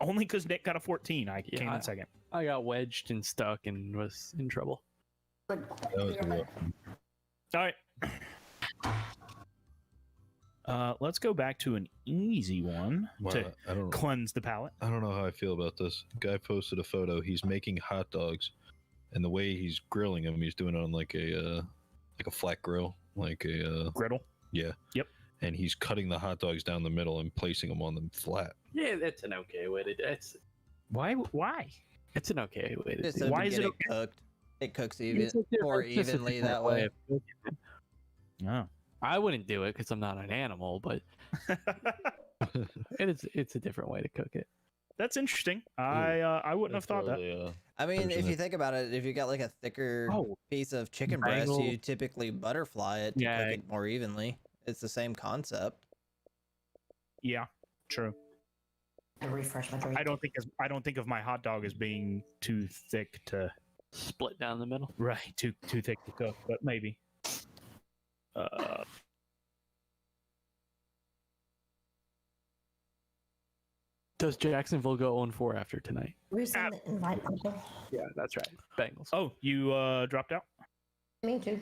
Only because Nick got a 14. I came in second. I got wedged and stuck and was in trouble. But All right. Let's go back to an easy one Wow, to I don't. cleanse the palate. I don't know how I feel about this. Guy posted a photo. He's making hot dogs, and the way he's grilling them, he's doing it on like a flat grill, like a Griddle. yeah. Yep. And he's cutting the hot dogs down the middle and placing them on them flat. Yeah, that's an okay way to do it. Why? It's an okay way to Just do so Why to is get it it cooked. It cooks It's a even different- more it's just a evenly different that way. of cooking it. Oh. I wouldn't do it because I'm not an animal, but it's a different way to cook it. That's interesting. I wouldn't have thought that. I mean, if Personally. you think about it, if you got like a thicker Oh, piece of chicken breast, Bangle. you typically butterfly it to Yeah. cook it more evenly. It's the same concept. Yeah, true. I refresh my drink. I don't think of my hot dog as being too thick to split down the middle. right too thick to cook, but maybe. Does Jacksonville go 0-4 after tonight? Where's the invite people? Yeah, that's right. Bengals. Oh, you dropped out. Me too.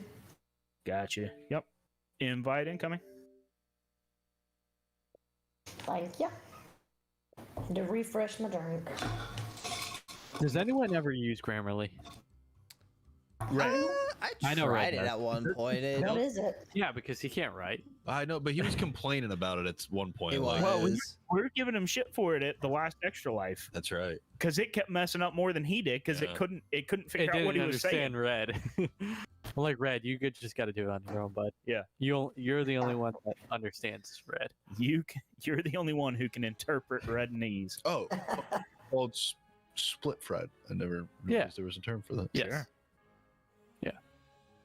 Gotcha. Yep. Invite incoming. Thank you. To refresh my drink. Does anyone ever use Grammarly? Right. I I know tried Red it does. at one point. What is it? Yeah, because he can't write. I know, but he was complaining about it at one point. It like, Well, was. We're giving him shit for it at the last Extra Life that's right. because it kept messing up more than he did because Yeah. it couldn't figure It out what didn't he was saying. understand Red. I'm like, Red, you just got to do it on your own, bud. Yeah. You're the only one that understands Red. You're the only one who can interpret red knees. Oh, well, it's split fried. I never realized there was a term for that. Yes. Sure.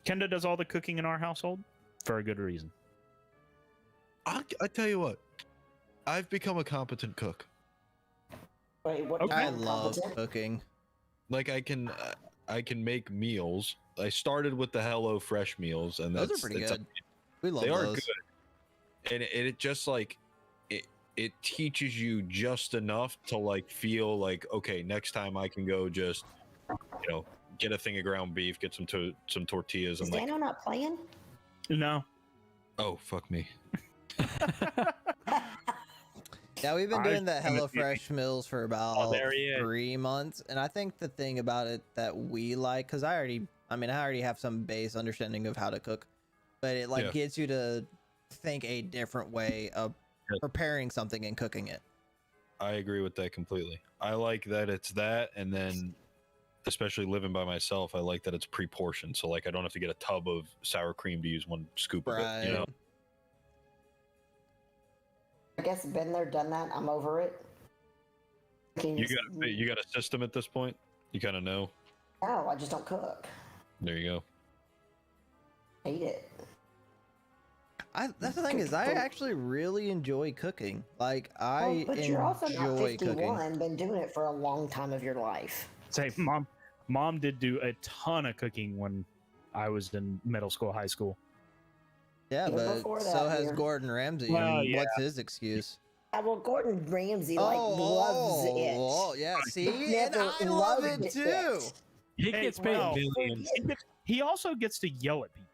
Kenda does all the cooking in our household for a good reason. I tell you what, I've become a competent cook. Wait, what? Okay. I you love competent? cooking. Like I can make meals. I started with the Hello Fresh meals, and Those that's are pretty it's- good. We love They are those. good, and it just like it teaches you just enough to like feel like okay, next time I can go just get a thing of ground beef, get some tortillas, Is and like Daniel not playing? No, Oh, fuck me. Yeah, we've been I doing the was gonna say- HelloFresh meals for about there he is. 3 months, and I think the thing about it that we like, because I already have some base understanding of how to cook, but it like Yeah. gets you to think a different way of Yeah. preparing something and cooking it. I agree with that completely. I like that it's that, and then especially living by myself, I like that it's pre-portioned. So like I don't have to get a tub of sour cream to use one scoop of it. You know, I guess been there, done that. I'm over it. you got a system at this point. You kind of know. No, I just don't cook. There you go. Hate it. That's the thing is, I actually really enjoy cooking. Like I But you're also not enjoy 51. cooking. Been doing it for a long time of your life. Say, mom did do a ton of cooking when I was in middle school, high school. Yeah, Even but before so that, has you're- Gordon Ramsay. Well, and yeah. What's his excuse? Well, Gordon Ramsay loves it. Oh, yeah. See, and never I love loved it it. too. He Hey, gets paid well, millions. He also gets to yell at people.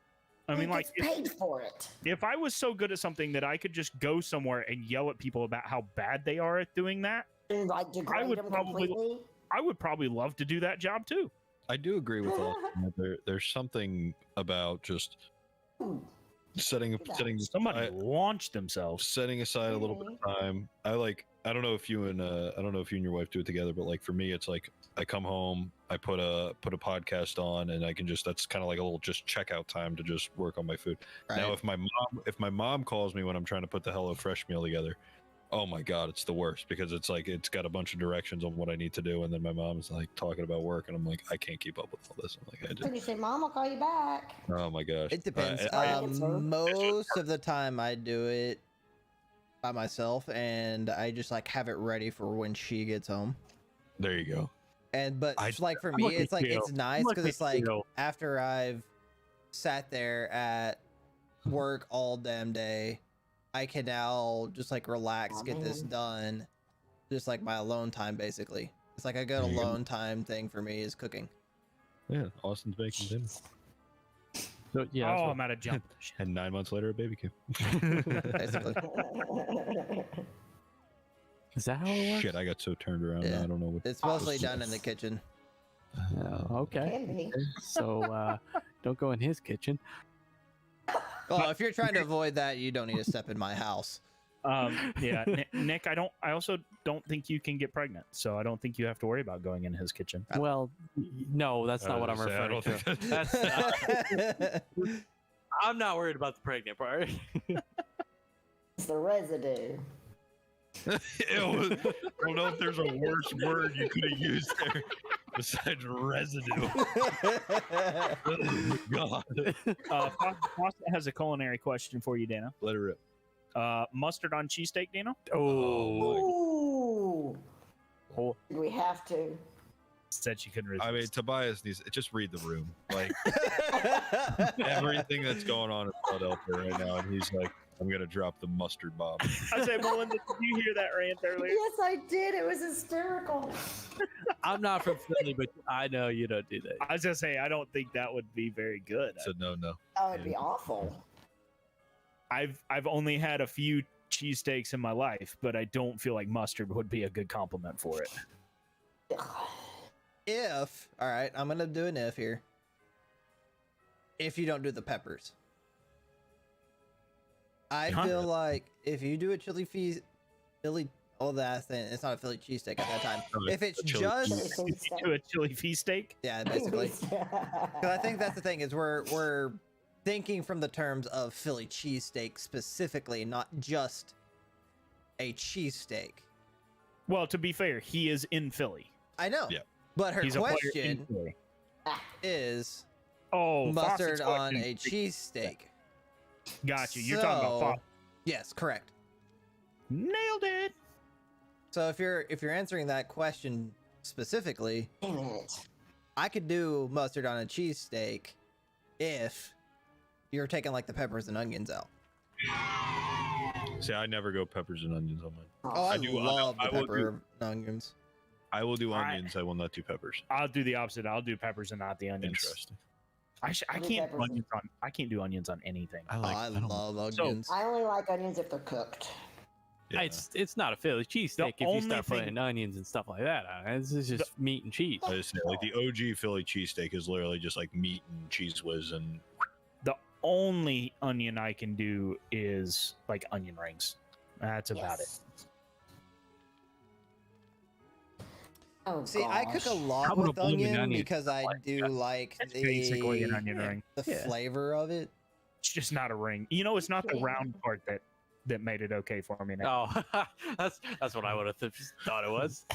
I mean, He like, gets paid for it. if I was so good at something that I could just go somewhere and yell at people about how bad they are at doing that, And like degrade would them probably- completely. I would probably love to do that job too. I do agree with Austin. There's something about just setting Somebody I- launched themselves. setting aside a little bit of time. I don't know if you and your wife do it together, but like for me, it's like I come home, I put a podcast on, and I can just that's kind of like a little just checkout time to just work on my food. Now, Right. if my mom calls me when I'm trying to put the HelloFresh meal together, oh my god, it's the worst because it's like it's got a bunch of directions on what I need to do, and then my mom's like talking about work, and I'm like I can't keep up with all this. I'm like I And just, you say, "Mom, I'll call you back." oh my gosh, It depends. Answer. Most of the time, I do it by myself, and I just like have it ready for when she gets home. there you go. And but I- like for I'm me, like it's like you. it's nice I'm like because it's like you. after I've sat there at work all damn day, I can now just like relax, get this done, just like my alone time basically. It's like a good There you go. alone time thing for me is cooking. Yeah, Austin's making dinner, So, yeah, that's oh, what- I'm out of jump. and 9 months later, a baby came. Basically. is that how it works? Shit, I got so turned around. Yeah. Now I don't know what. It's mostly done in the kitchen. Oh, okay. Can be. So don't go in his kitchen. Well, if you're trying to avoid that, you don't need to step in my house. Yeah, Nick, I also don't think you can get pregnant, so I don't think you have to worry about going in his kitchen. Well, no, that's not what I'm I referring don't to. think That's I'm not worried about the pregnant part. It's the residue. Ew, I don't know if there's a worse word you could have used there besides residue. Oh, God, Foster has a culinary question for you, Dana. let it rip. Mustard on cheesesteak, Dana? Ooh. Oh, We have to. said she couldn't resist. I mean, Tobias needs just read the room. Like everything that's going on in Philadelphia right now, and he's like, "I'm gonna drop the mustard bomb." I say, Melinda, did you hear that rant earlier? Yes, I did. It was hysterical. I'm not from Philly, but I know you don't do that. I was gonna say, I don't think that would be very good. So no. That would be awful. I've only had a few cheesesteaks in my life, but I don't feel like mustard would be a good compliment for it. If, all right, I'm gonna do an if here. If you don't do the peppers, I Huh? feel like if you do a Philly, oh that thing, it's not a Philly cheesesteak at that time. No, If it's a chili just, Do a chili feast steak? yeah, basically. Because I think that's the thing is we're thinking from the terms of Philly cheesesteak specifically, not just a cheesesteak. Well, to be fair, he is in Philly. I know. Yeah. But her He's a player in question Philly. is Oh, mustard Fawcett's on question. a cheesesteak. Got you. You're talking about So- Fawcett. Yes, correct. Nailed it. So if you're answering that question specifically, Damn it. I could do mustard on a cheesesteak if you're taking like the peppers and onions out. See, I never go peppers and onions on mine. Oh, I do- love I the will pepper and onions. I will do I- onions. I will not do peppers. I'll do the opposite. I'll do peppers and not the onions. Interesting. I With can't do everything. onions on. I can't do onions on anything. I like. I don't- love So, onions. I only like onions if they're cooked. yeah. It's not a Philly cheesesteak if you only start thing- putting onions and stuff like that on it. This is just meat and cheese. I just say like the OG Philly cheesesteak is literally just like meat and cheese whiz and The only onion I can do is like onion rings. That's about it. Yes. Oh, See, I cook a gosh. How lot about a with blooming onion onion? because I do like It's basically an onion ring. the Yeah. flavor of it. It's just not a ring. You know, it's not the round part that made it okay for me. Now. Oh, that's what I would have thought it was.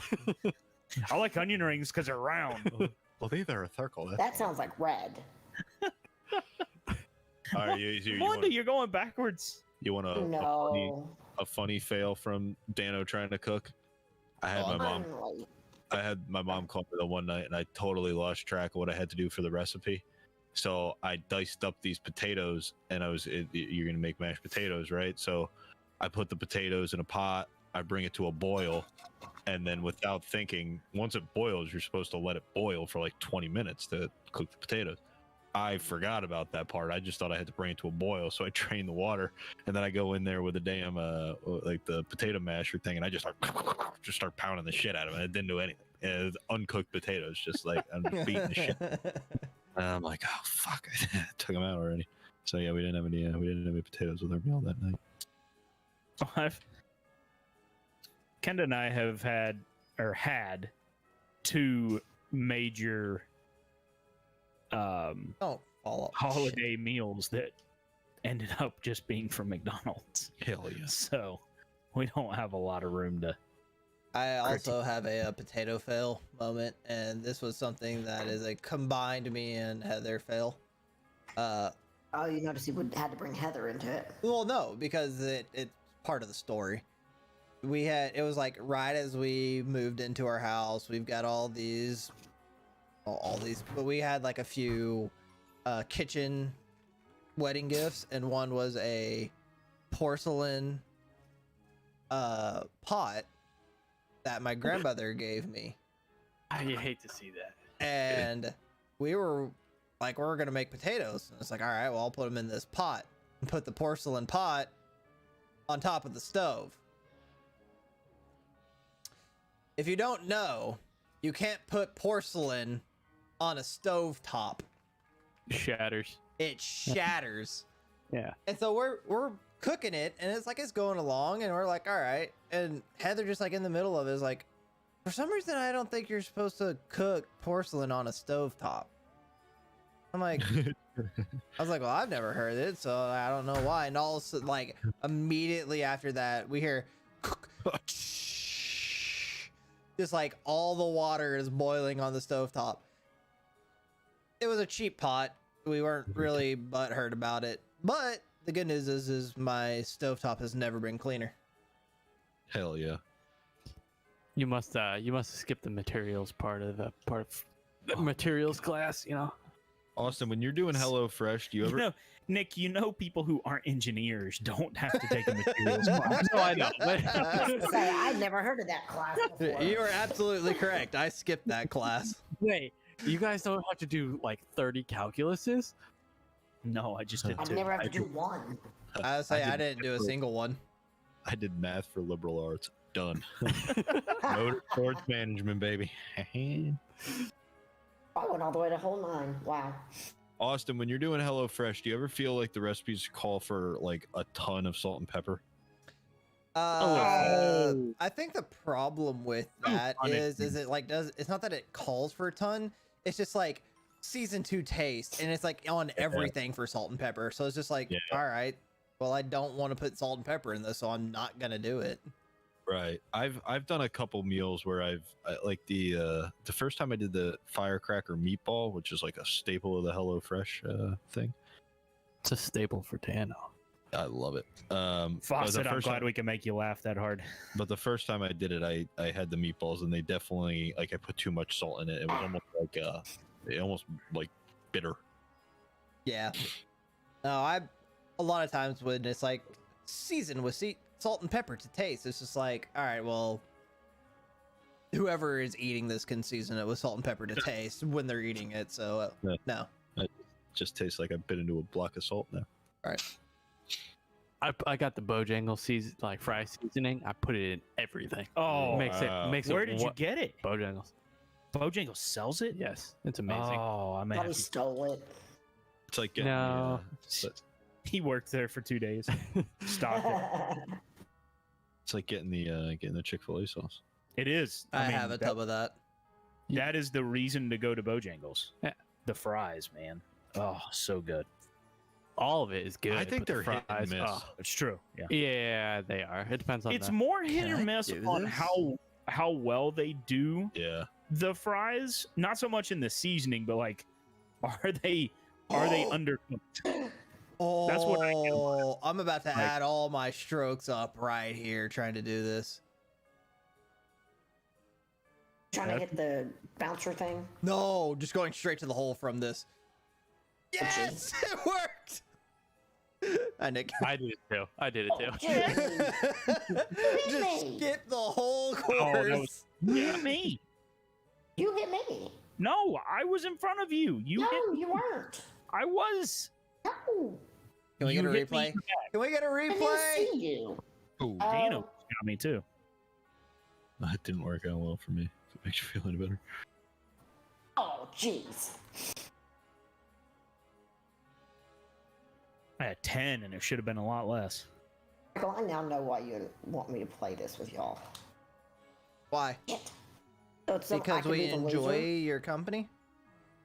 I like onion rings because they're round. well, they're a circle. That's That sounds like red. all right. You Wanda, you're going backwards. want No. a funny fail from Dano trying to cook? I had my mom. Finally. I had my mom call me the one night, and I totally lost track of what I had to do for the recipe. So I diced up these potatoes, and you're gonna make mashed potatoes, right? So I put the potatoes in a pot. I bring it to a boil, and then without thinking, once it boils, you're supposed to let it boil for like 20 minutes to cook the potatoes. I forgot about that part. I just thought I had to bring it to a boil, so I drain the water, and then I go in there with a damn like the potato masher thing, and I just start pounding the shit out of it. It didn't do anything. It was uncooked potatoes, just like I'm beating the shit. And I'm like, oh fuck, I took them out already. So yeah, we didn't have any potatoes with our meal that night. Kenda and I have had two major Don't fall off. holiday meals that ended up just being from McDonald's. Hell yeah. So we don't have a lot of room to. I also have a potato fail moment, and this was something that is a combined me and Heather fail. Oh, you notice you had to bring Heather into it. Well, no, because it's part of the story. It was like right as we moved into our house, we've got all these, but we had like a few kitchen wedding gifts, and one was a porcelain pot that my grandmother gave me. I hate to see that. And we were like, we're gonna make potatoes. And it's like, all right, well, I'll put them in this pot and put the porcelain pot on top of the stove. If you don't know, you can't put porcelain on a stove top. Shatters. It shatters. Yeah. And so we're cooking it, and it's like it's going along, and we're like, all right. And Heather just like in the middle of it is like, for some reason, I don't think you're supposed to cook porcelain on a stove top. I'm like, I was like, well, I've never heard it, so I don't know why. And also, like, immediately after that, we hear just like all the water is boiling on the stovetop. It was a cheap pot. We weren't really butthurt about it. But the good news is my stovetop has never been cleaner. Hell yeah. You must have skipped the materials part of the materials class, you know. Austin, when you're doing HelloFresh, do you ever? You know, Nick, people who aren't engineers don't have to take a materials class. No, I know. Say, I'd never heard of that class before. You are absolutely correct. I skipped that class. Wait, you guys don't have to do like 30 calculuses? No, I just did I'd two. never have to do one. I would say I didn't do a single one. I did math for liberal arts. Done. Motorsports management, baby. I went all the way to whole 9. Wow. Austin, when you're doing HelloFresh, do you ever feel like the recipes call for like a ton of salt and pepper? I think the problem with that funny. is it like it's not that it calls for a ton, it's just like season 2 taste, and it's like on everything for salt and pepper. So it's just like, Yeah. all right, well, I don't want to put salt and pepper in this, so I'm not gonna do it. Right. I've done a couple meals where like the first time I did the firecracker meatball, which is like a staple of the HelloFresh thing. It's a staple for Tano. I love it. But Fawcett, the I'm first glad time- we can make you laugh that hard. But the first time I did it, I had the meatballs, and they definitely like I put too much salt in it. It was almost like bitter. Yeah. No, a lot of times when it's like seasoned with salt and pepper to taste, it's just like, all right, well, whoever is eating this can season it with salt and pepper to taste when they're eating it. So Yeah. no. Just tastes like I bit into a block of salt now. I got the Bojangles fry seasoning. I put it in everything. Oh, makes it. where did you get it? Bojangles? Bojangles sells it? Yes, it's amazing. Oh, I may Probably have to- stole it. It's like getting No. He worked there for 2 days. Stocked it. it's like getting the Chick-fil-A sauce. It is. I mean, have a tub of that. That is the reason to go to Bojangles. Yeah. The fries, man. Oh, so good. All of it is good. I think but the they're hit and fries, miss. oh. It's true. Yeah. Yeah, they are. It depends on It's the... more hit Can or I miss do on this? how well they do Yeah. the fries. Not so much in the seasoning, but like, are they undercooked? Oh, That's what I get about it. I'm about to add all my strokes up right here trying to do this. Trying to hit the bouncer thing. No, just going straight to the hole from this. Yes, it worked. Hi, Nick. I did it too. I did it too. Oh, Jay, Just me. skip the whole that course. was- You hit me. You hit me. No, I was in front of you. You No, hit. you weren't. I was. No, Can we You get a hit me replay? back. Can we get a I didn't replay? see you. Ooh, Dana Oh. got me too. that didn't work out well for me. If it makes you feel any better. Oh, jeez. I had 10, and it should have been a lot less. Michael, I now know why you want me to play this with y'all. Why? Shit. So it's so I Because can we be the enjoy loser? your company.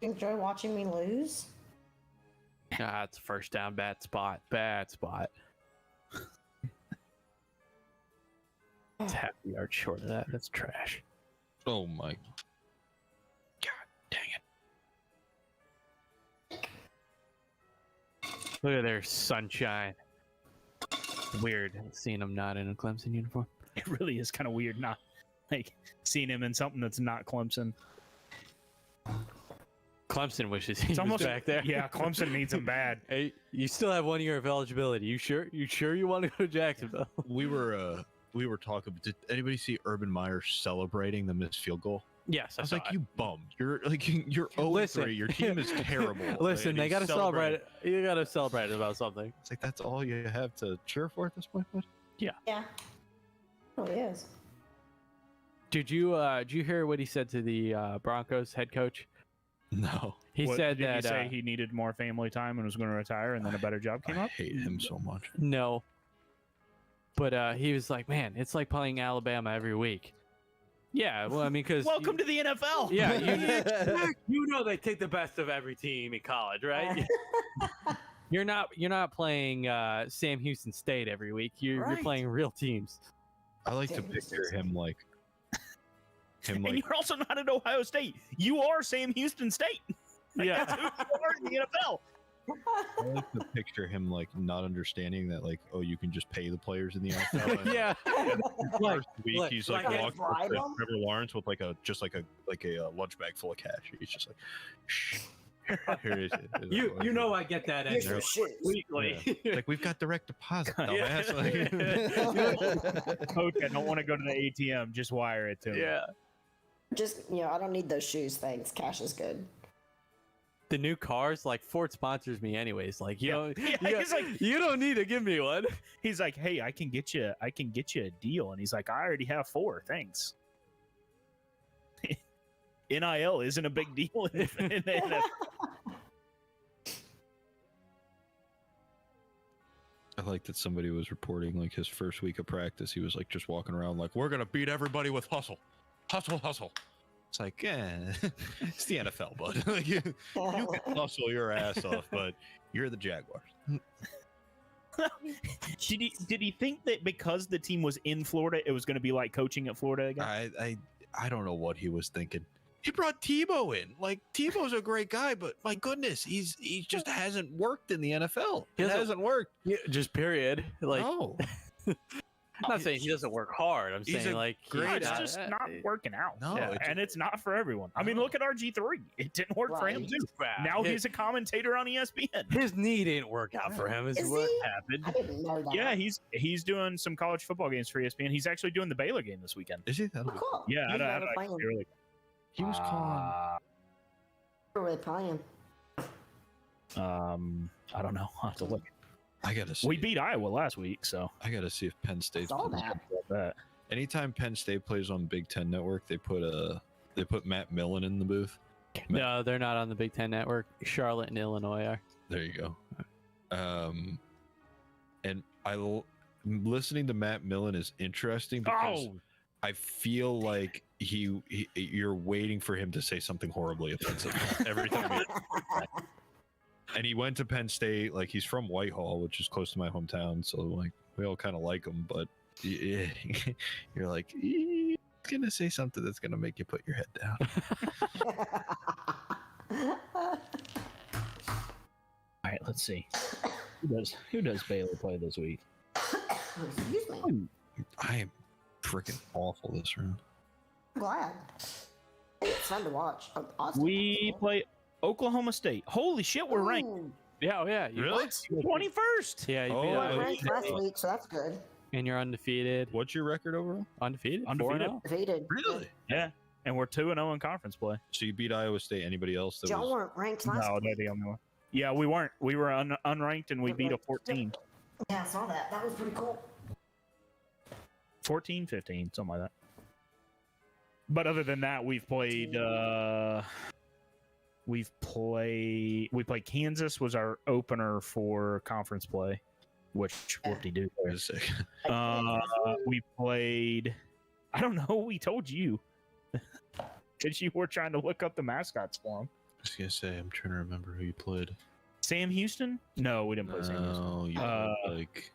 Enjoy watching me lose? Ah, it's a first down. Bad spot. Bad spot. It's half a yard short of that. That's trash. Oh my. God dang it. Look at their sunshine. Weird seeing him not in a Clemson uniform. It really is kind of weird not like seeing him in something that's not Clemson. Clemson wishes he It's was almost back there. Yeah, Clemson needs him bad. Hey, you still have 1 year of eligibility. You sure? You sure you want to go to Jacksonville? We were talking. Did anybody see Urban Meyer celebrating the missed field goal? Yes, I was saw like, it. you bum. You're like you're 0-3. Your team is terrible. Listen, And they he's got to celebrating. celebrate. You got to celebrate about something. It's like that's all you have to cheer for at this point, bud? Yeah. It really is. Did you hear what he said to the Broncos head coach? No. He What, said did that he say he needed more family time and was going to retire, and then a better job came I up? hate him so much. no, but he was like, man, it's like playing Alabama every week. Yeah, well, I mean, because Welcome to the NFL. yeah, you know they take the best of every team in college, right? You're not playing Sam Houston State every week. You're Right. playing real teams. I like to picture him like And you're also not at Ohio State. You are Sam Houston State. Like, Yeah. that's who you are in the NFL. I like to picture him like not understanding that like, oh, you can just pay the players in the NFL. And, Yeah, First week, like- he's like like walking bribe up to him? Trevor Lawrence with like a lunch bag full of cash. He's just like, shh. Here it is. you know I get that Here's in your shoes. weekly. It's like we've got direct deposit, Yeah. dumbass. Like, Coach, I don't want to go to the ATM. Just wire it to me. Yeah. Just, I don't need those shoes, thanks. Cash is good. The new cars, like Ford sponsors me anyways. Like you Yeah. don't, Yeah, he's like- you don't need to give me one. He's like, hey, I can get you a deal. And he's like, I already have 4. Thanks. NIL isn't a big deal in the NFL. I like that somebody was reporting like his first week of practice. He was like just walking around like, we're gonna beat everybody with hustle, hustle, hustle. It's like, it's the NFL, bud. Like, you can hustle your ass off, but you're the Jaguars. Did he think that because the team was in Florida, it was going to be like coaching at Florida again? I don't know what he was thinking. He brought Tebow in. Like Tebow's a great guy, but my goodness, he just hasn't worked in the NFL. He It hasn't- hasn't worked. Just period. Like No. I'm not saying he doesn't work hard. I'm He's saying a like great No, he's it's just not working out. No, Yeah. it's- And it's not for everyone. I mean, No. look at RG3. It didn't work for him Right. too. bad. Now his, he's a commentator on E ESPN. his knee didn't work out for him. Is Is what he? happened. I didn't know that. Yeah, he's doing some college football games for ESPN. He's actually doing the Baylor game this weekend. Is he? That'll Oh, be- cool. Yeah, He's I never playing. really. He was calling. We're really playing. I don't know. I'll have to look. I gotta see. We beat Iowa last week, so I gotta see if Penn State's. Saw that. that. Anytime Penn State plays on Big Ten Network, they put Matt Millen in the booth. No, they're not on the Big Ten Network. Charlotte and Illinois are. There you go. And listening to Matt Millen is interesting because I feel like you're waiting for him to say something horribly offensive every time. And he went to Penn State. Like, he's from Whitehall, which is close to my hometown, so like we all kind of like him. But you're like, he's gonna say something that's gonna make you put your head down. All right, let's see. Who does Baylor play this week? Excuse me. I am freaking awful this round. I'm glad. It's fun to watch. Austin We play Oklahoma State. Holy shit, we're ranked. Ooh, Yeah, oh yeah. Really? 21st. Yeah, you Oh, beat we yeah. Iowa were ranked State, last week, so that's good. and you're undefeated. What's your record overall? Undefeated. Undefeated. 4-0. Defeated. Really? Yeah. And we're 2-0 in conference play. So you beat Iowa State. Anybody else that Y'all was? weren't ranked last No, week. they're the only one. Yeah, we weren't. We were unranked and we beat a 14. Yeah, I saw that. That was pretty cool. 14, 15, something like that. But other than that, we played Kansas was our opener for conference play, which whoop-de-doo. Wait a second. We played, I don't know, we told you. Because you were trying to look up the mascots for them. I was gonna say, I'm trying to remember who you played. Sam Houston? No, we didn't play Sam Houston. No, you played like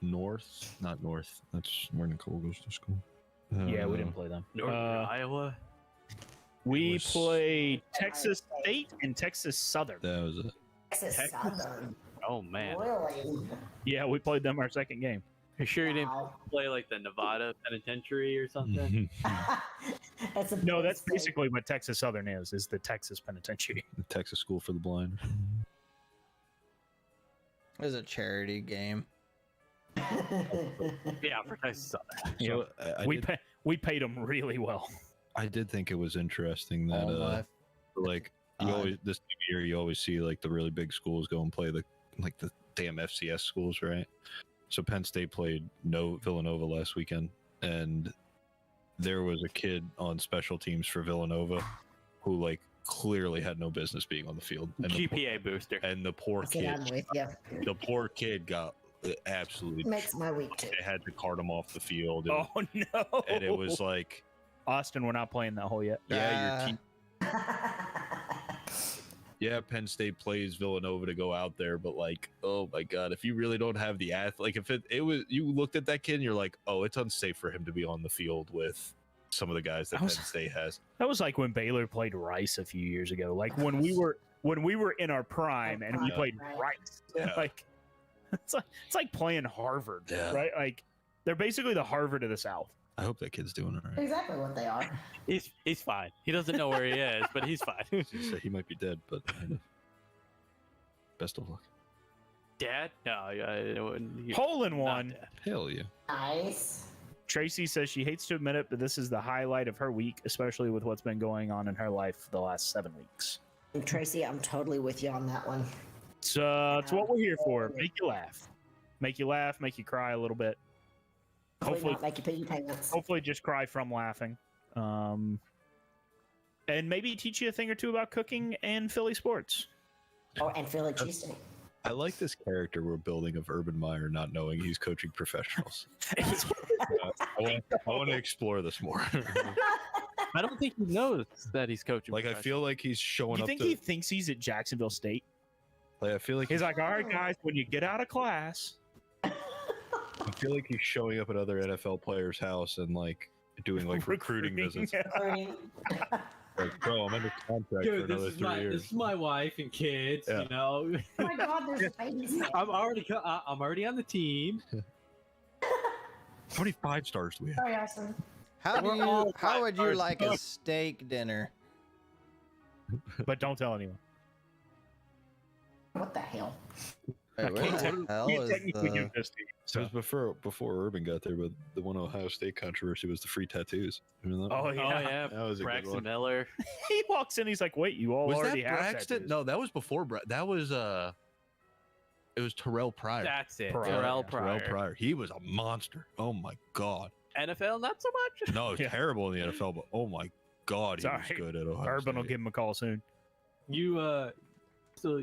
North, not North. That's where Nicole goes to school. Yeah, we didn't play them. Iowa. We was- played Texas State and Texas Southern. That was it. Texas Southern. Oh man. Really? Yeah, we played them our second game. You sure you didn't Wow. play like the Nevada Penitentiary or something? That's a No, that's state. basically what Texas Southern is the Texas Penitentiary. The Texas School for the Blind. It was a charity game. Yeah, for Texas Southern. So We paid them really well. I did think it was interesting that All my like you always this time of year you always see like the really big schools go and play the damn FCS schools, right? So Penn State played Villanova last weekend, and there was a kid on special teams for Villanova who like clearly had no business being on the field. And GPA booster. the poor I said I'm kid, with you. the poor kid got absolutely. Makes my week too. They had to cart him off the field, and, Oh no! and it was like, Austin, we're not playing that hole yet. yeah, your team. Yeah, Penn State plays Villanova to go out there, but like, oh my god, if you really don't have the like if it was you looked at that kid and you're like, oh, it's unsafe for him to be on the field with some of the guys that Penn State has. That was like when Baylor played Rice a few years ago. Like when we were in our prime and we Yeah. played Rice. Yeah. Like it's like playing Harvard, Yeah. right? Like they're basically the Harvard of the South. I hope that kid's doing all right. Exactly what they are. He's fine. He doesn't know where he is, but he's fine. He might be dead, but best of luck. Dad? No, Hole in not one. dad. Hell yeah. Nice. Tracy says she hates to admit it, but this is the highlight of her week, especially with what's been going on in her life the last 7 weeks. And Tracy, I'm totally with you on that one. So it's what we're here for. Make you laugh. Make you laugh, make you cry a little bit. Hopefully Hopefully not make you pay your payments. hopefully just cry from laughing. And maybe teach you a thing or two about cooking and Philly sports. Oh, and Philly cheesesteak. I like this character we're building of Urban Meyer not knowing he's coaching professionals. I want to explore this more. I don't think he knows that he's coaching. Like I feel like he's showing You up think to he thinks he's at Jacksonville State? like I feel like He's like, all right, guys, when you get out of class, I feel like he's showing up at other NFL players' house and like doing like recruiting visits. Like, bro, I'm under contract for Dude, another 3 years. this is my wife and kids. Yeah. You know, Oh my God, there's babies. I'm already on the team. How many 5 stars do we have? Sorry, Austin. How would you like a steak dinner? but don't tell anyone. What the hell? Wait, I where can't, the hell can't is technically the? give this to you. So it was before Urban got there, but the one Ohio State controversy was the free tattoos. Remember that? Oh Oh yeah. yeah, That was a good Braxton one. Miller. He walks in. He's like, "Wait, you all Was already that have Braxton? tattoos." No, that was before. That was it was Terrell Pryor. That's it. Pryor. Terrell Terrell Pryor. Pryor. He was a monster. Oh my god. NFL, not so much. No, Yeah. terrible in the NFL, but oh my god, he Sorry. was good at Ohio Urban will State. give him a call soon. You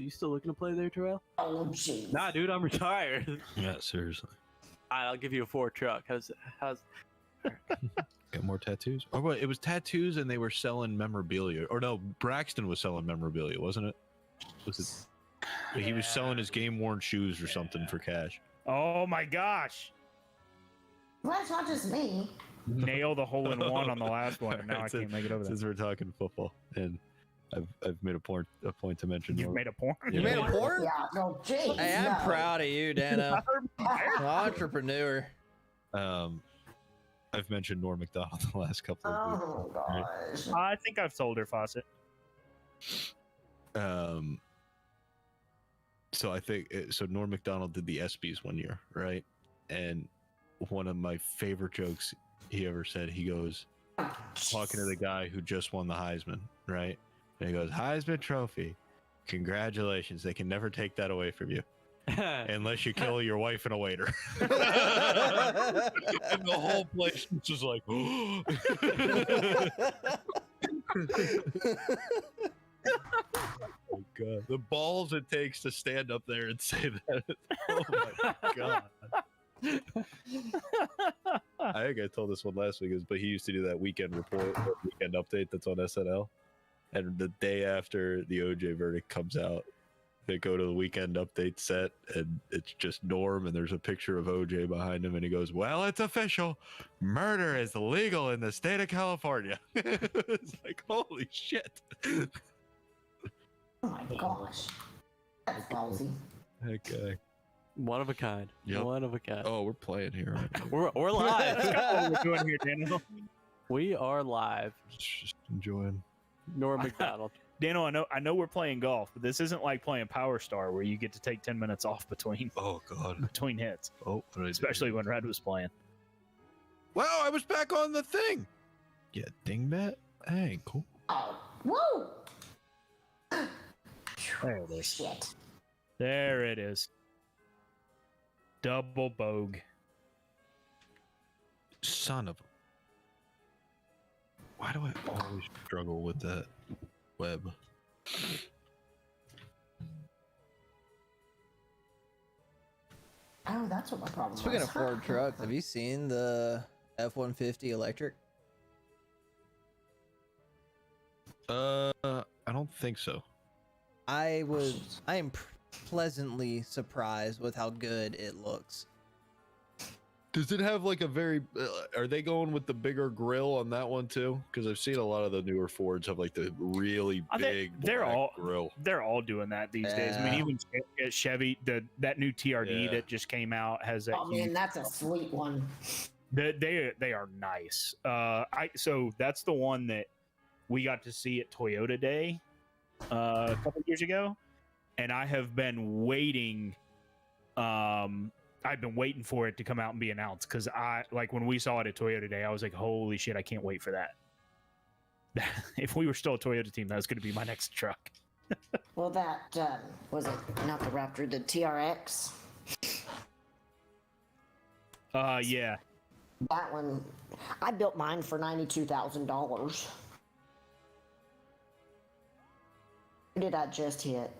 still looking to play there, Terrell? Oh, jeez. Nah, dude, I'm retired. Yeah, seriously. I'll give you a Ford truck. How's Got more tattoos? Oh, wait, it was tattoos, and they were selling memorabilia. Or no, Braxton was selling memorabilia, wasn't it? Was it? He was selling his game-worn shoes or something for cash. Oh my gosh! Well, it's not just me. Nail the hole in one on the last one. And now I Alright, can't make it over there. Since we're talking football, and I've made a point to mention. You've made a porn. You made a porn? Yeah, no, jeez. Hey, I'm no. proud of you, Dano. Entrepreneur. I've mentioned Norm Macdonald the last couple of weeks. Oh gosh. I think I've sold her faucet. So I think so. Norm Macdonald did the ESPYS one year, right? And one of my favorite jokes he ever said, he goes talking to the guy who just won the Heisman, right? And he goes, "Heisman Trophy, congratulations! They can never take that away from you unless you kill your wife and a waiter." And the whole place is just like, oh god, the balls it takes to stand up there and say that. Oh my god. I think I told this one last week, but he used to do that weekend report, or weekend update that's on SNL. And the day after the OJ verdict comes out, they go to the weekend update set, and it's just Norm, and there's a picture of OJ behind him, and he goes, "Well, it's official. Murder is legal in the state of California." It's like, holy shit. Oh my gosh. That's ballsy. That guy. One of a kind. Yep. One of a kind. Oh, we're playing here. Right now. We're live. That's kind of what we're doing here, Daniel. We are live. Just enjoying. Norm Macdonald. Daniel, I know we're playing golf, but this isn't like playing Power Star where you get to take 10 minutes off between Oh god. hits, Oh, what did I do? especially when Red was playing. Wow, I was back on the thing. Yeah, dingbat. Hey, cool. Oh, whoa. There it is. Shit. There it is. Double bogue. Son of a. Why do I always struggle with that web? Oh, that's what my problem Speaking was. of Ford trucks, have you seen the F-150 electric? I don't think so. I am pleasantly surprised with how good it looks. Does it have like a very? Are they going with the bigger grill on that one too? Because I've seen a lot of the newer Fords have like the really I think big. they're black all- grill. They're all doing that these days. I mean, Yeah. even Chevy, that new TRD Yeah. that just came out has that Oh huge. man, that's a sweet one. They are nice. So that's the one that we got to see at Toyota Day a couple years ago, and I have been waiting. I've been waiting for it to come out and be announced because when we saw it at Toyota Day, I was like, "Holy shit! I can't wait for that." If we were still a Toyota team, that was going to be my next truck. Well, that was it. Not the Raptor, the TRX. Yeah. That one, I built mine for $92,000. Who did I just hit?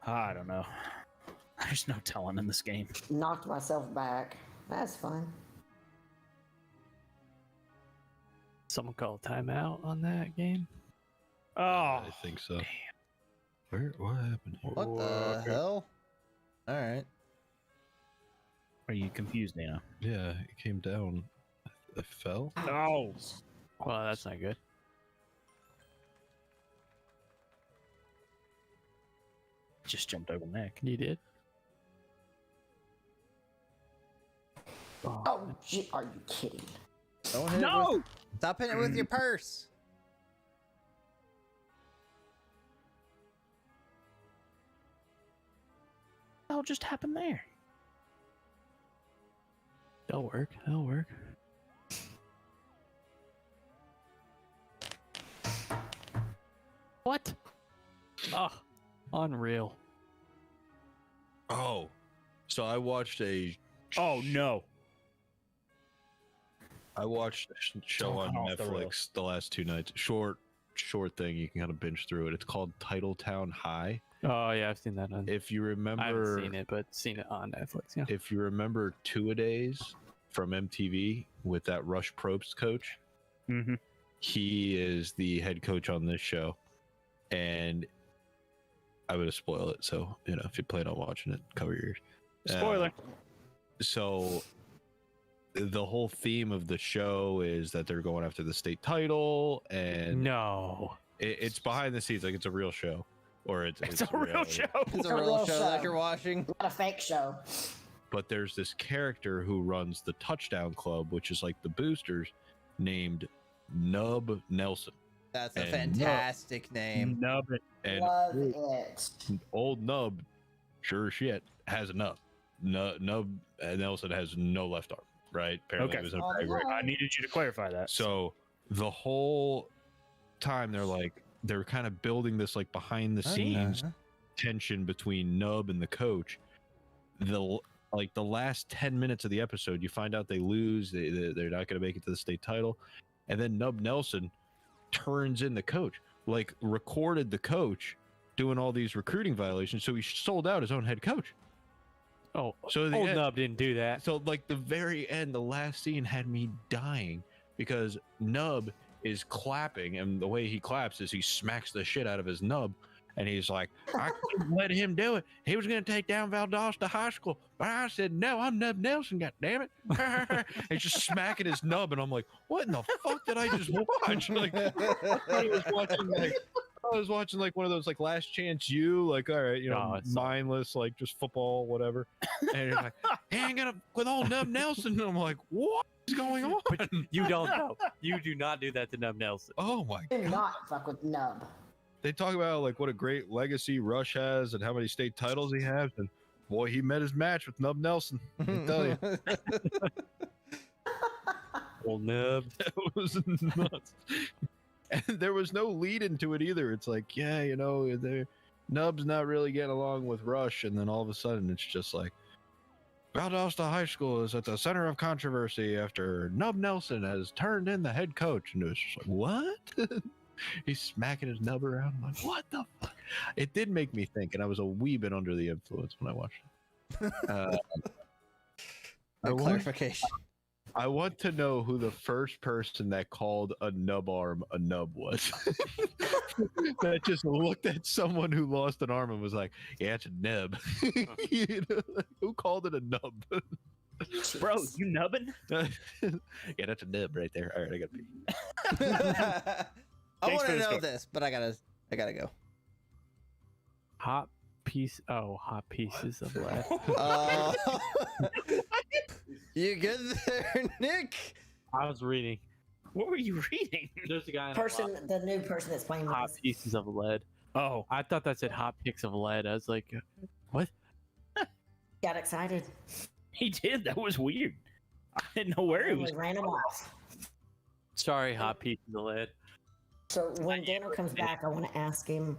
I don't know. There's no telling in this game. Knocked myself back. That's fine. Someone call timeout on that game. Oh, I think so. What happened here? What the hell? All right. are you confused, Nina? Yeah, it came down. I fell. Oh, Well, that's not good. just jumped over Nick. You did. Oh, gee, are you kidding? Don't hit it with, stop hitting it with your purse. hell just happened there? That'll work. That'll work. What? Oh, unreal. Oh, so I watched a Oh no! I watched a show on Talking off the Netflix rails. the last 2 nights. Short thing. You can kind of binge through it. It's called Titletown High. Oh yeah, I've seen that on. If you I haven't remember, seen it, but seen it on Netflix. Yeah. if you remember Two-A-Days from MTV with that Rush Probst coach, Mm-hmm. he is the head coach on this show, and I would have spoiled it. So if you plan on watching it, cover your ears. Spoiler. So the whole theme of the show is that they're going after the state title, and No. it's behind the scenes, like it's a real show, or it's It's a real reality. show. It's a real show that you're watching. Not a fake show. But there's this character who runs the Touchdown Club, which is like the boosters, named Nub Nelson. That's a And- fantastic name. Nub it. And Love it. old Nub, sure as shit, has a nub. Nub Nelson has no left arm, right? Apparently Okay. it was in a Oh, bag, right? no. I needed you to clarify that. So the whole time they're kind of building this like behind the scenes tension between Nub and the coach. The last 10 minutes of the episode, you find out they lose, they're not going to make it to the state title, and then Nub Nelson turns in the coach, like recorded the coach doing all these recruiting violations, so he sold out his own head coach. Oh, So the old end- Nub didn't do that. So like the very end, the last scene had me dying because Nub is clapping, and the way he claps is he smacks the shit out of his nub, and he's like, I couldn't let him do it. He was going to take down Valdosta High School, but I said no. I'm Nub Nelson. God damn it! He's just smacking his nub, and I'm like, what in the fuck did I just watch? Like, I was watching like one of those like Last Chance U, like all right, No, it's not. mindless, like just football, whatever. And he's like, he ain't gonna with old Nub Nelson. And I'm like, what is going on? You don't know. You do not do that to Nub Nelson. Oh my Do god! not fuck with Nub. They talk about like what a great legacy Rush has and how many state titles he has, and boy, he met his match with Nub Nelson. I can tell you, Old Nub. it was nuts. And there was no lead into it either. It's like, yeah, Nub's not really getting along with Rush, and then all of a sudden, it's just like, Valdosta High School is at the center of controversy after Nub Nelson has turned in the head coach, and it was just like, what? He's smacking his nub around. I'm like, what the fuck? It did make me think, and I was a wee bit under the influence when I watched it. Good clarification. I want to know who the first person that called a nub arm a nub was. That just looked at someone who lost an arm and was like, yeah, it's a nub. Who called it a nub? Bro, you nubbing? Yeah, that's a nub right there. All right, I got to pee. I Thanks want for to the know story. this, but I gotta go. Hot pieces of lead. You good there, Nick? I was reading. What were you reading? There's a guy in The new person that's playing with hot us. pieces of lead. Oh, I thought that said hot picks of lead. I was like, what? Got excited. he did. That was weird. I didn't know where he And was. we ran him off. Sorry, hot pieces of lead. So when Daniel comes back, I want to ask him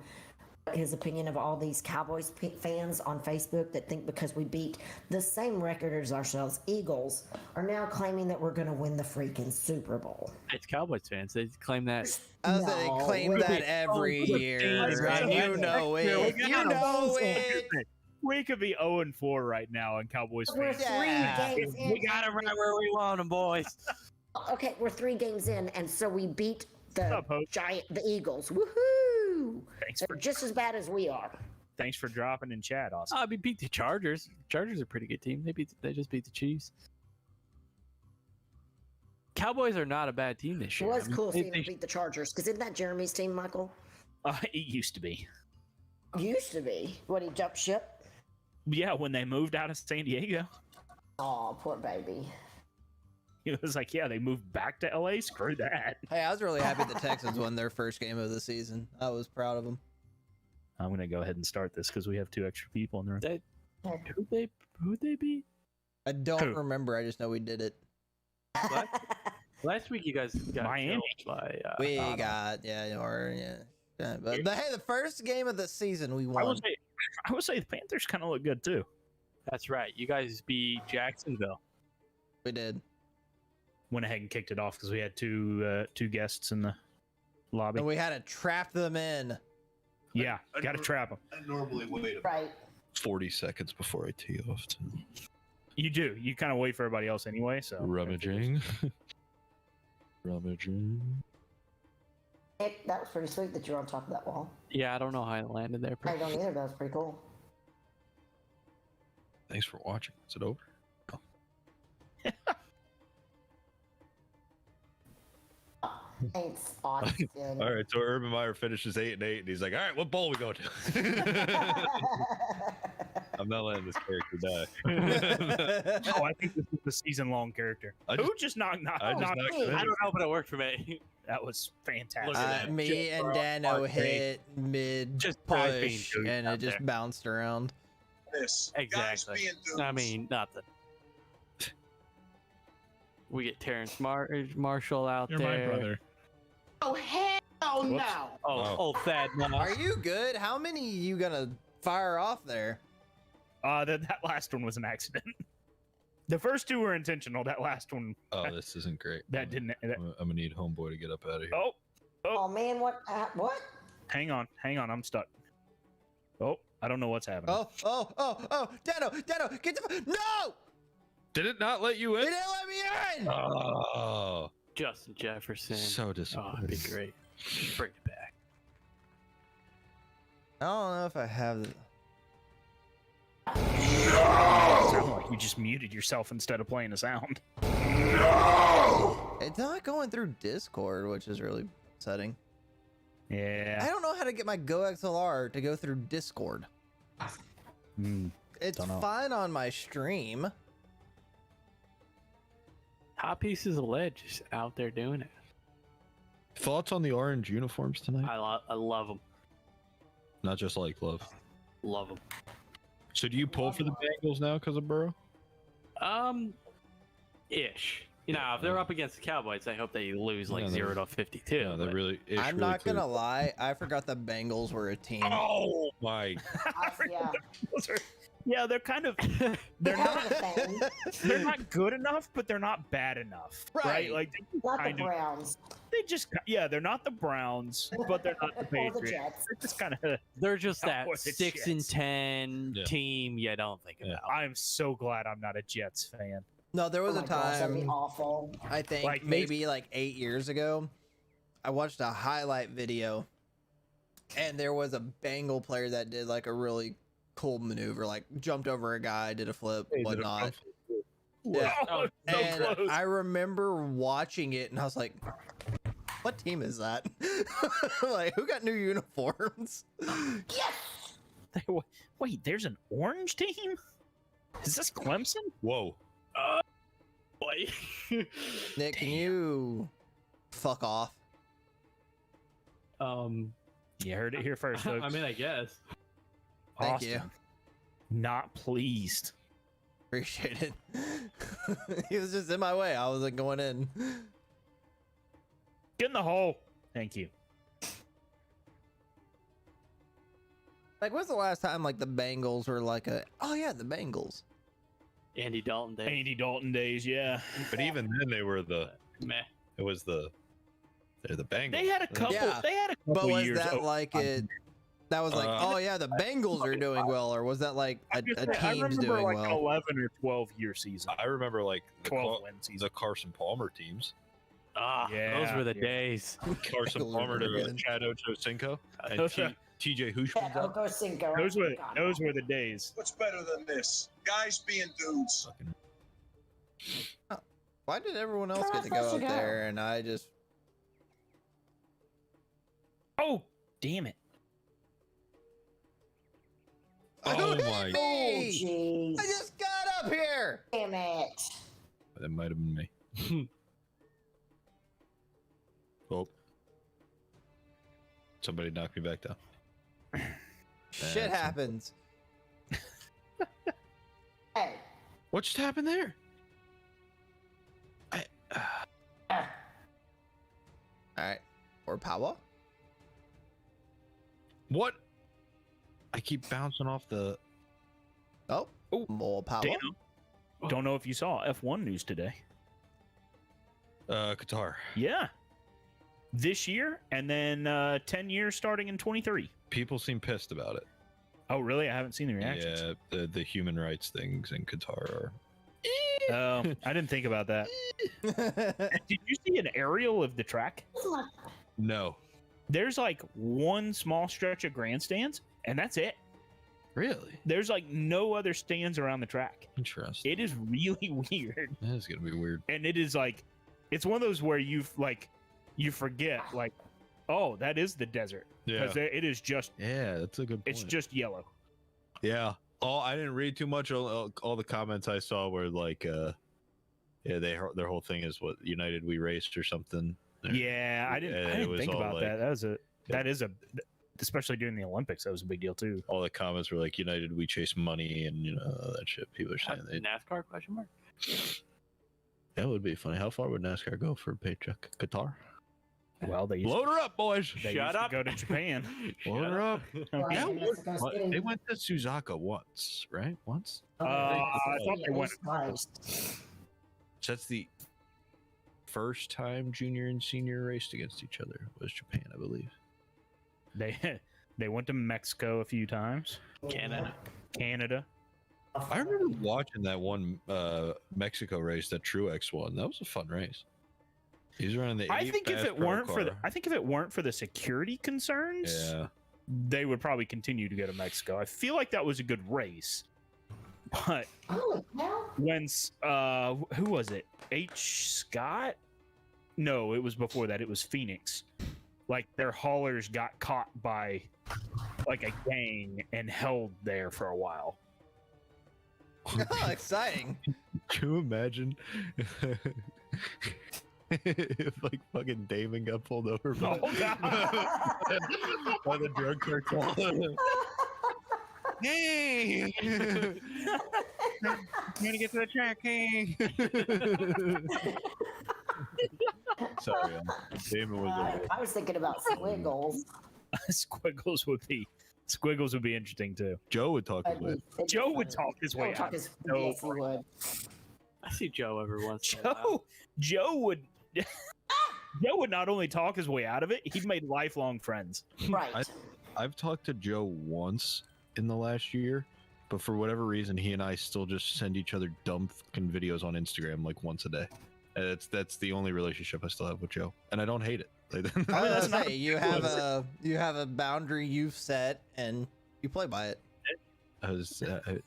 his opinion of all these Cowboys fans on Facebook that think because we beat the same record as ourselves, Eagles, are now claiming that we're going to win the freaking Super Bowl. It's Cowboys fans. They claim that. I was they No, claim we- that every year, and you know it. we You know it. We could be 0-4 right now in Cowboys We're fans. three Yeah. games in. We got it right where we want them, boys. Okay, we're 3 games in, and so we beat the up, Hope? the Eagles. Woohoo! Thanks They're for just as bad as we are. thanks for dropping in chat, Austin. I mean, beat the Chargers. Chargers are a pretty good team. They just beat the Chiefs. Cowboys are not a bad team this It year. was I mean, cool they- seeing them beat the Chargers, because isn't that Jeremy's team, Michael? It used to be. Used to be. What, he jumped ship? Yeah, when they moved out of San Diego, Oh, poor baby. he was like, "Yeah, they moved back to LA. Screw that." Hey, I was really happy the Texans won their first game of the season. I was proud of them. I'm gonna go ahead and start this because we have 2 extra people in the room. Who'd they beat? I don't Who? remember. I just know we did it. Last week you guys got Miami. killed by We Otto. got yeah. But hey, the first game of the season we I won. would say the Panthers kind of look good too. That's right. You guys beat Jacksonville. We did. Went ahead and kicked it off because we had two guests in the lobby. And we had to trap them in. Yeah, got to trap them. I normally wait Right. 40 seconds before I tee off. To You do. You kind of wait for everybody else anyway. So rummaging. Rummaging. Nick, that was pretty sweet that you're on top of that wall. Yeah, I don't know how I landed there. I don't either, but that's pretty cool. Thanks for watching. Is it over? Thanks, Austin. All right, so Urban Meyer finishes 8-8, and he's like, "All right, what bowl we go to?" I'm not letting this character die. Oh, I think this is the season-long character. I Who just- just knocked? I just not knocked me. it. I don't know, but it worked for me. That was fantastic. Look at that. Me Just and throw Dano Mark hit mid Just guys being push, douches and out it just there. bounced around. this. Exactly. Guys being dudes. I mean, nothing. We get Terrence Marshall out You're there. my brother. Oh, hell Whoops. no. Oh, old Thad Moss. Are you good? How many you gonna fire off there? That last one was an accident. The first two were intentional. That last one, Oh, this isn't great. that didn't. I'm gonna need homeboy to get up out of here. Oh, Oh man, what? hang on, I'm stuck. Oh, I don't know what's happening. Oh, Dano, get the no! Did it not let you It in? didn't let me in. Oh, Justin Jefferson. so Oh, disappointing. that'd be great. Bring it back. I don't know if I have. It sounded like you just muted yourself instead of playing a sound. It's not going through Discord, which is really upsetting. I Yeah. don't know how to get my GoXLR to go through Discord. Hmm. It's Dunno. fine on my stream. Top pieces of lead just out there doing it. Thoughts on the orange uniforms tonight? I love them. Not just like love. Love them. So do you pull for the Bengals now because of Burrow? Ish. You know, if they're up against the Cowboys, I hope they lose like Yeah, 0-52. Yeah, they're but- really. I'm not gonna lie. I forgot the Bengals were a team. Oh my! Yeah. Those are- yeah, they're kind of. They're Kind not. of a thing. They're not good enough, but they're not bad enough. Right? Right. Like Not the kind of. Browns They just. Yeah, they're not the Browns, but they're not the or the Patriots. Jets. They're just kind of. They're just that Or the 6 and Jets. 10 Yeah. team you don't think Yeah. about. I'm so glad I'm not a Jets fan. No, there was Oh a my gosh, that'd be time. awful. I think Like, maybe like 8 years ago, I watched a highlight video, and there was a Bengal player that did like a really cool maneuver, like jumped over a guy, did a flip, whatnot. Yeah. Oh, so And close. I remember watching it, and I was like, "What team is that? Like, who got new uniforms?" Wait, there's an orange team? Is this Clemson? Whoa! Boy. Nick, can you fuck off? You heard it here first, folks. I mean, I guess. Thank you. Austin, not pleased. Appreciate it. He was just in my way. I wasn't going in. Get in the hole. Thank you. Like, when's the last time like the Bengals were like a? Oh yeah, the Bengals. Andy Dalton Day. Andy Dalton days, yeah. But even then, they were the. Meh. It was the. They're the Bengals. They had a couple. Yeah. They had a couple But was years. that like it? That was like, Uh, oh yeah, the Bengals are doing well, or was that like a I team's remember doing like an well? 11 or 12 year season. I remember like the, 12 win season. the Carson Palmer teams. Ah, those Yeah, were the yeah. days. Carson Bengals are Palmer to really good. Chad Ochocinco and Those are- TJ Yeah, Hushman. Oko Cinco. Those were the days. What's better than this? Guys being dudes. Why did everyone else Where get am to I go supposed up to go? there and I just? Oh, damn it. Oh Who hit my! Oh, me! jeez. I just got up here. Damn it. That might have been me. Oh. Somebody knocked me back down. Shit That's- happens. Hey. What just happened there? All right. Or power. What? I keep bouncing off the. Oh, Oh, more power. Dano, don't know if you saw F1 news today. Qatar. Yeah. This year, and then 10 years starting in 23. People seem pissed about it. Oh, really? I haven't seen the reactions. Yeah, the human rights things in Qatar are. Oh, I didn't think about that. Did you see an aerial of the track? No. There's like one small stretch of grandstands, and that's it. Really? There's like no other stands around the track. Interesting. It is really weird. That is gonna be weird. And it is like, it's one of those where you forget, like, oh, that is the desert. Yeah. Because it is just, Yeah, that's a good point. it's just yellow. Yeah. Oh, I didn't read too much. All the comments I saw were like, yeah, their whole thing is what United We Raced or something. Yeah, I it didn't was think all about like- that. That is a, especially during the Olympics, that was a big deal too. All the comments were like, United We Chase Money, and that shit. People are saying they. NASCAR question mark? That would be funny. How far would NASCAR go for a paycheck? Qatar. Well, they used, Load her up, boys. they Shut used to up. go to Japan. Load her up. Yeah, They went to Suzaka once, right? Once. I thought they went. So that's the first time junior and senior raced against each other was Japan, I believe. They went to Mexico a few times. Canada. I remember watching that one Mexico race that Truex won. That was a fun race. He's running the. I think if it weren't for the security concerns, Yeah. they would probably continue to go to Mexico. I feel like that was a good race, but when who was it? H. Scott? No, it was before that. It was Phoenix. Like their haulers got caught by like a gang and held there for a while. Oh, exciting. Can you imagine if like fucking Damon got pulled over by, Oh, God. by the drug cartel? Hey, trying to get to the track. Hey. Sorry, Damon was. I was thinking about squiggles. Squiggles would be interesting too. Joe would talk his way. Joe would talk his Joe way would talk out. his, No, yes, he would. I see Joe every once in a while. Joe would Joe would not only talk his way out of it, he'd made lifelong friends. Right. I've talked to Joe once in the last year, but for whatever reason, he and I still just send each other dumb fucking videos on Instagram like once a day. That's the only relationship I still have with Joe, and I don't hate it. I was that's gonna not- say you have a boundary you've set and you play by it.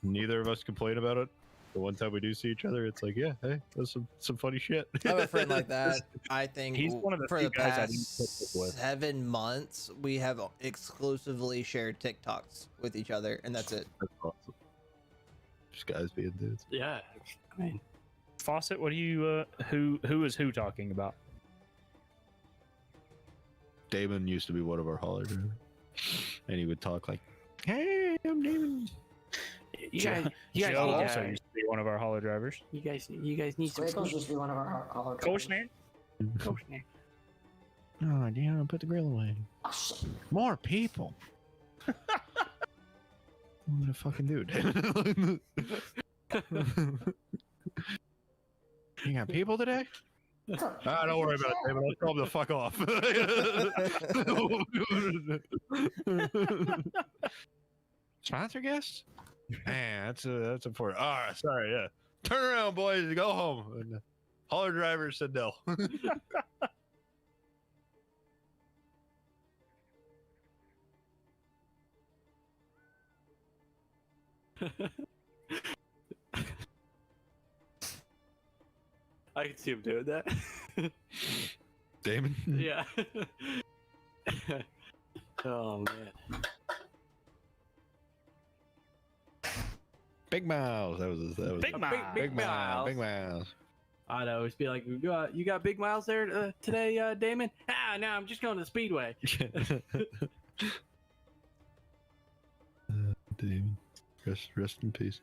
Neither of us complain about it. The one time we do see each other, it's like, yeah, hey, that's some funny shit. I have a friend like that. I think He's one of the for few the guys I past didn't click with. 7 months, we have exclusively shared TikToks with each other, and that's it. That's awesome. Just guys being dudes. Yeah. I mean, Fawcett, what do you who is who talking about? Damon used to be one of our hauler drivers, and he would talk like, "Hey, I'm Damon." you Joe, guys, Joe need, also used to be one of our hauler drivers. you guys need some Squiggles used to be one of our Koshner? Koshner. Oh, damn! Put the grill away. Oh, shit. More people. What a fucking dude. You got people today? Ah, don't worry about it, David. I'll tell them to fuck off. Sponsor guests? Man, that's important. All right, sorry, yeah. Turn around, boys, go home. And the hauler driver said no. I can see him doing that. Damon? Yeah. Oh man. Big Miles. That was Big Miles. Big Miles. Big Miles. I'd always be like, you got Big Miles there today, Damon? Ah, no, I'm just going to the Speedway. Damon. Rest in peace.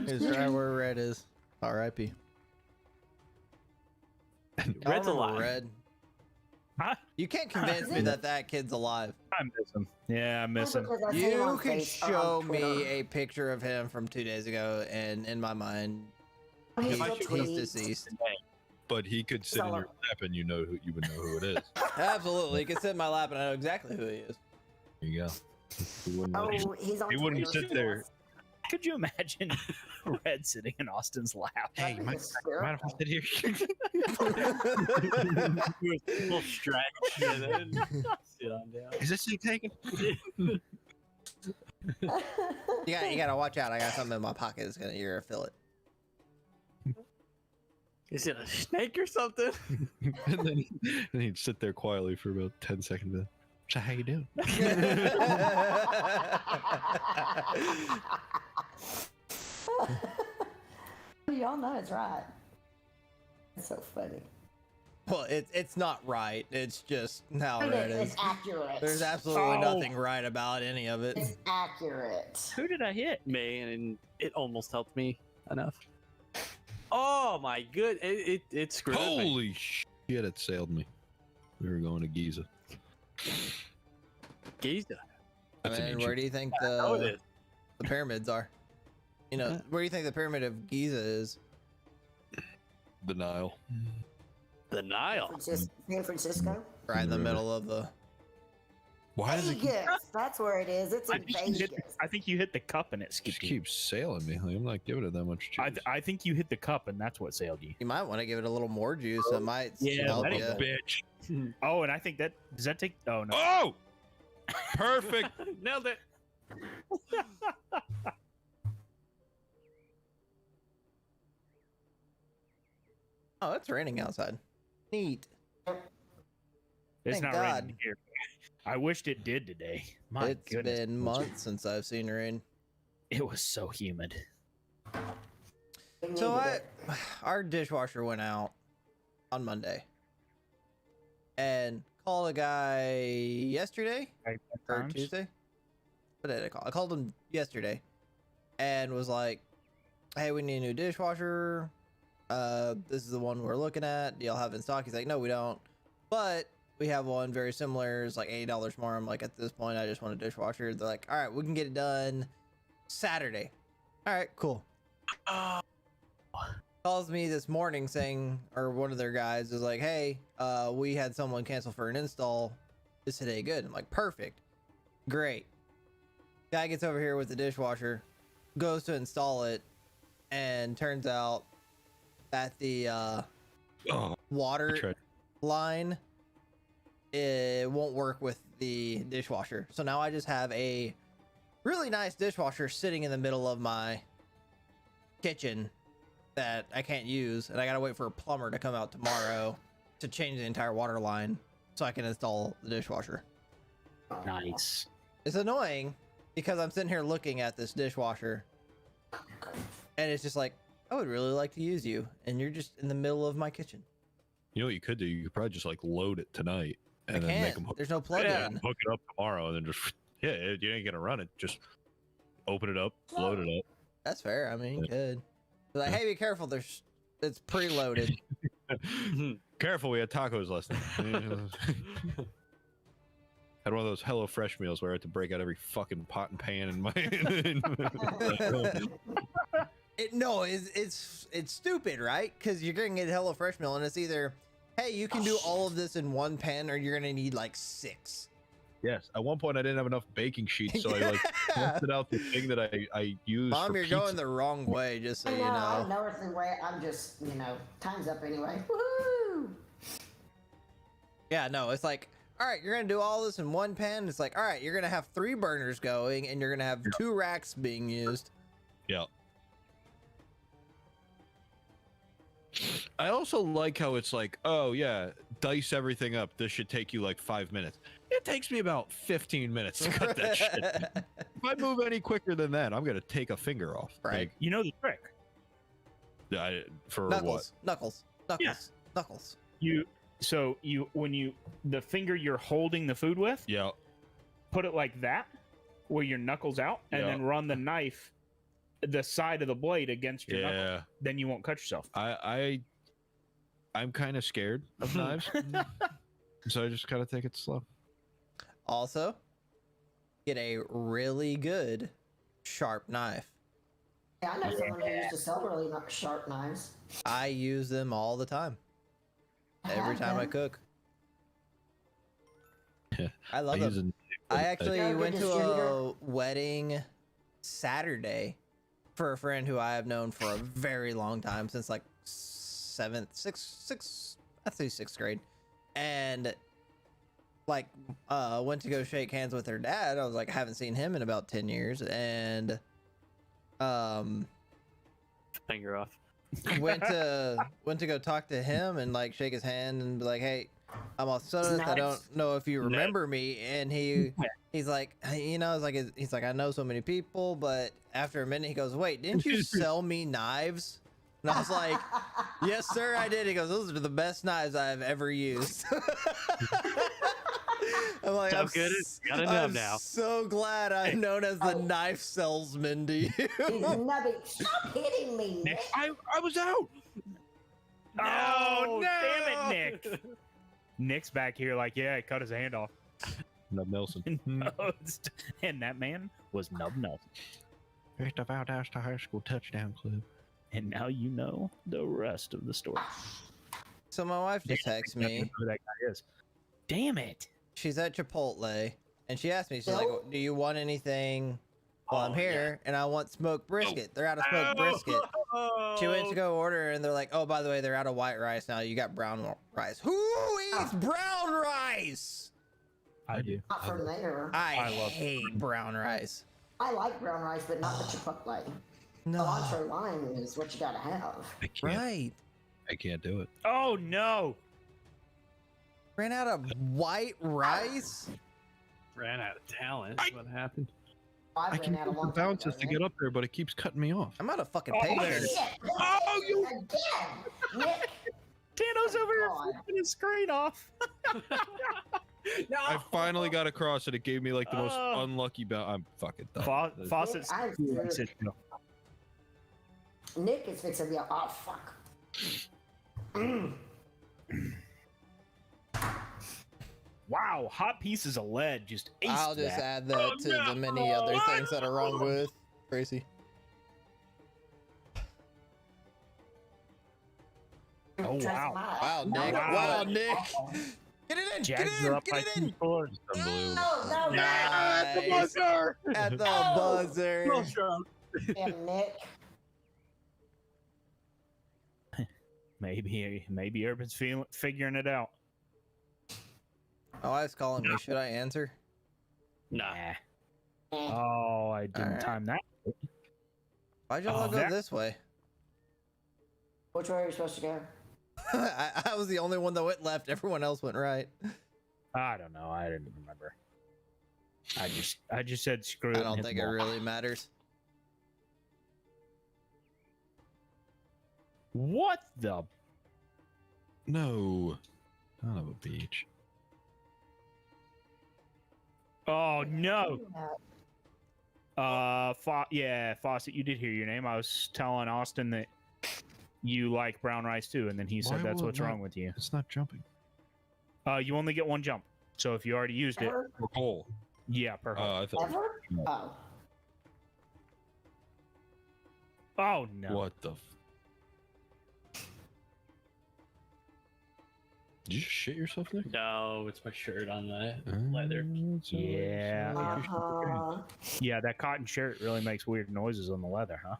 He's right where Red is. R.I.P. Y'all Red's remember alive. Red. Huh? You can't convince me that kid's alive. I miss him. Yeah, I miss him. Because I see him You on can Face- or on show me Twitter. a picture of him from 2 days ago, and in my mind, He he's, still he's tweets. deceased. But he could sit in your lap and you would know who it is. Absolutely, he can sit in my lap and I know exactly who he is. There you go. He wouldn't, Oh, he's on he wouldn't Twitter. sit there. Could you imagine Red sitting in Austin's lap? Hey, That'd be mind hysterical. if I sit here? Full stretch and then sit on down. Is this seat taken? You gotta watch out. I got something in my pocket that's gonna you're gonna feel it. Is it a snake or something? And then he'd sit there quietly for about 10 seconds. Then, so how you doing? Y'all know it's right. It's so funny. Well, it's not right. It's just how It Red is. is. It's accurate. There's absolutely Oh. nothing right about any of it. It's accurate. Who did I hit? Me, and it almost helped me enough. Oh my good! It screwed me. Holy shit, it sailed me. We were going to Giza. Giza. I That's an mean, ancient- where do you think Oh, it is. the pyramids are? You know, Yeah. where do you think the pyramid of Giza is? the Nile. The Nile. San Francisco? Right in the River. middle of the. Why does it keep, Vegas. That's where it is. It's in Vegas. I think you hit the cup and it just skipped you. keeps sailing me? Like, I'm not giving it that much juice. I think you hit the cup and that's what sailed you. You might want to give it a little more juice. It might Yeah, help let you. it bitch. Oh, and I think that does that take? Oh no. Oh! Perfect. Nailed it. Oh, it's raining outside. Neat. It's Thank not God. raining here. I wished it did today. My It's goodness. been months since I've seen rain. It was so humid. We So needed I, it. our dishwasher went out on Monday, and called a guy yesterday or Times. Tuesday. What did I call? I called him yesterday, and was like, "Hey, we need a new dishwasher. This is the one we're looking at. Do y'all have it in stock?" He's like, "No, we don't, but we have one very similar. It's like $80 more." I'm like, "At this point, I just want a dishwasher." They're like, "All right, we can get it done Saturday." All right, cool. Calls me this morning saying, or one of their guys is like, "Hey, we had someone cancel for an install. Is today good?" I'm like, "Perfect, great." Guy gets over here with the dishwasher, goes to install it, and turns out that the Oh, I water tried. line it won't work with the dishwasher. So now I just have a really nice dishwasher sitting in the middle of my kitchen that I can't use, and I gotta wait for a plumber to come out tomorrow to change the entire water line so I can install the dishwasher. Nice. It's annoying because I'm sitting here looking at this dishwasher and it's just like, I would really like to use you, and you're just in the middle of my kitchen. You know what you could do? You could probably just like load it tonight and I then make can't. them hook, There's no plug in. hook it up tomorrow and then just you ain't gonna run it. Just open it up, load it That's fair. I mean, you could. Be like, hey, be careful. It's preloaded. up. Careful, we had tacos last night. Had one of those Hello Fresh meals where I had to break out every fucking pot and pan in my. No, it's stupid, right? Because you're gonna get a HelloFresh meal, and it's either, hey, you can do all of this in one pan, or you're gonna need like 6. Yes. At one point, I didn't have enough baking sheets, so I like busted out the thing that I used. Mom, for you're pizza. going the wrong way, just so I you know, I know. know it's the way. I'm just, time's up anyway. Woohoo! Yeah, no, it's like, all right, you're gonna do all this in one pan. It's like, all right, you're gonna have 3 burners going, and you're gonna have 2 racks being used. Yeah. I also like how it's like, oh yeah, dice everything up. This should take you like 5 minutes. It takes me about 15 minutes to cut that shit. If I move any quicker than that, I'm gonna take a finger off. Right. You know the trick. For Knuckles, Knuckles, Yeah. Knuckles. The finger you're holding the food with, Yeah. put it like that, where your knuckles out, and Yeah. then run the knife the side of the blade against your knuckle. Yeah, Then you won't cut yourself. I'm kind of scared of knives, so I just gotta take it slow. Also, get a really good sharp knife. Yeah, I know someone who used to sell really sharp knives. I use them all the time. Every have time I them. cook. Yeah, I love them. use a- I actually You're a good went to a distributor. wedding Saturday for a friend who I have known for a very long time, since like I'd say sixth grade. And like went to go shake hands with her dad. I was like, I haven't seen him in about 10 years. And Finger off. went to go talk to him and like shake his hand and be like, hey, I'm Austinus. I don't know if you remember me. And he's like, you know, he's like, I know so many people, but after a minute he goes, wait, didn't you sell me knives? And I was like, yes, sir, I did. He goes, those are the best knives I've ever used. I'm like, So good, got a nub I'm now. so glad I'm known as the knife salesman to you. He's nubby. Stop hitting me, Nick. I was out. Oh, no! damn it, Nick. Nick's back here like, yeah, I cut his hand off. Nub Nelson. And that man was Nub Nelson. First of all, that's the high school touchdown club. And now you know the rest of the story. So my wife just texted me. Who that guy is. Damn it. She's at Chipotle and she asked me, she's like, Bill? do you want anything while I'm Oh, here? And I want smoked brisket. They're out of smoked brisket. She went to go order and they're like, oh, by the way, they're out of white rice now. You got brown rice. Who eats brown rice? I do. Not from there. I love hate brown rice. I like brown rice, but not the Chipotle. No. Cilantro lime is what you gotta have. I can't. Right. I can't do it. Oh, no. Ran out of white rice? Ran out of talent. What happened? I I can ran out a use the long time bounces ago, to Nick. get up there, but it keeps cutting me off. I'm out of fucking Oh, patience. Shit. Oh, you- Again, Nick. Dano's over here God. flipping his screen off. I finally got across and it gave me like the most Oh. unlucky bounce. I'm fucking done. Faucet's I'm fixing it. Nick is fixing the. Oh fuck. Mm. Wow, hot pieces of lead just aced I'll just that. add that to the many other things that are wrong with Tracy. Oh, wow. Wow, Nick. Wow. Wow, Nick. Get it in. Jags Get it are in. up by Get it 2 in. scores. Unbelievable. No, Nice. At the No. buzzer. Damn, Nick. Maybe Urban's figuring it out. My wife's calling me. Should I answer? Nah. Oh, I didn't Alright. time that. Why'd y'all Oh, all go that- this way? Which way are you supposed to go? I was the only one that went left. Everyone else went right. I don't know. I didn't remember. I just said screw it. I and don't hit think the it ball. really matters. What the? No. Son of a beach. Oh no. Yeah, Fawcett, you did hear your name. I was telling Austin that you like brown rice too, and then he said Why that's will it what's not- wrong with you. It's not jumping. You only get one jump, so if you already used it, Ever? Hole. yeah, per hole. I thought. Ever? Oh. Oh no. What the? Did you just shit yourself, Nick? No, it's my shirt on the leather. Yeah. Uh-huh. Yeah, that cotton shirt really makes weird noises on the leather, huh?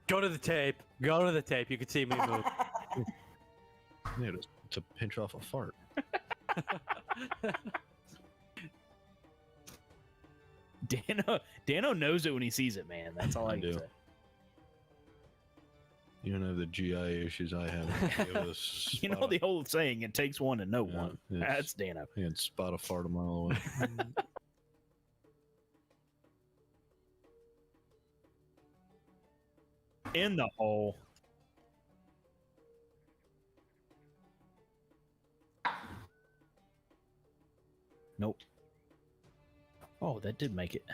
Go to the tape. Go to the tape. You can see me move. Yeah, to pinch off a fart. Dano knows it when he sees it, man. That's all I, I can do. say. You don't have the GI issues I have. to be able to You know spot the old saying, it takes one to know Yeah, one. it's- That's Dano. I can spot a fart a mile away. In the hole. Nope. Oh, that did make it.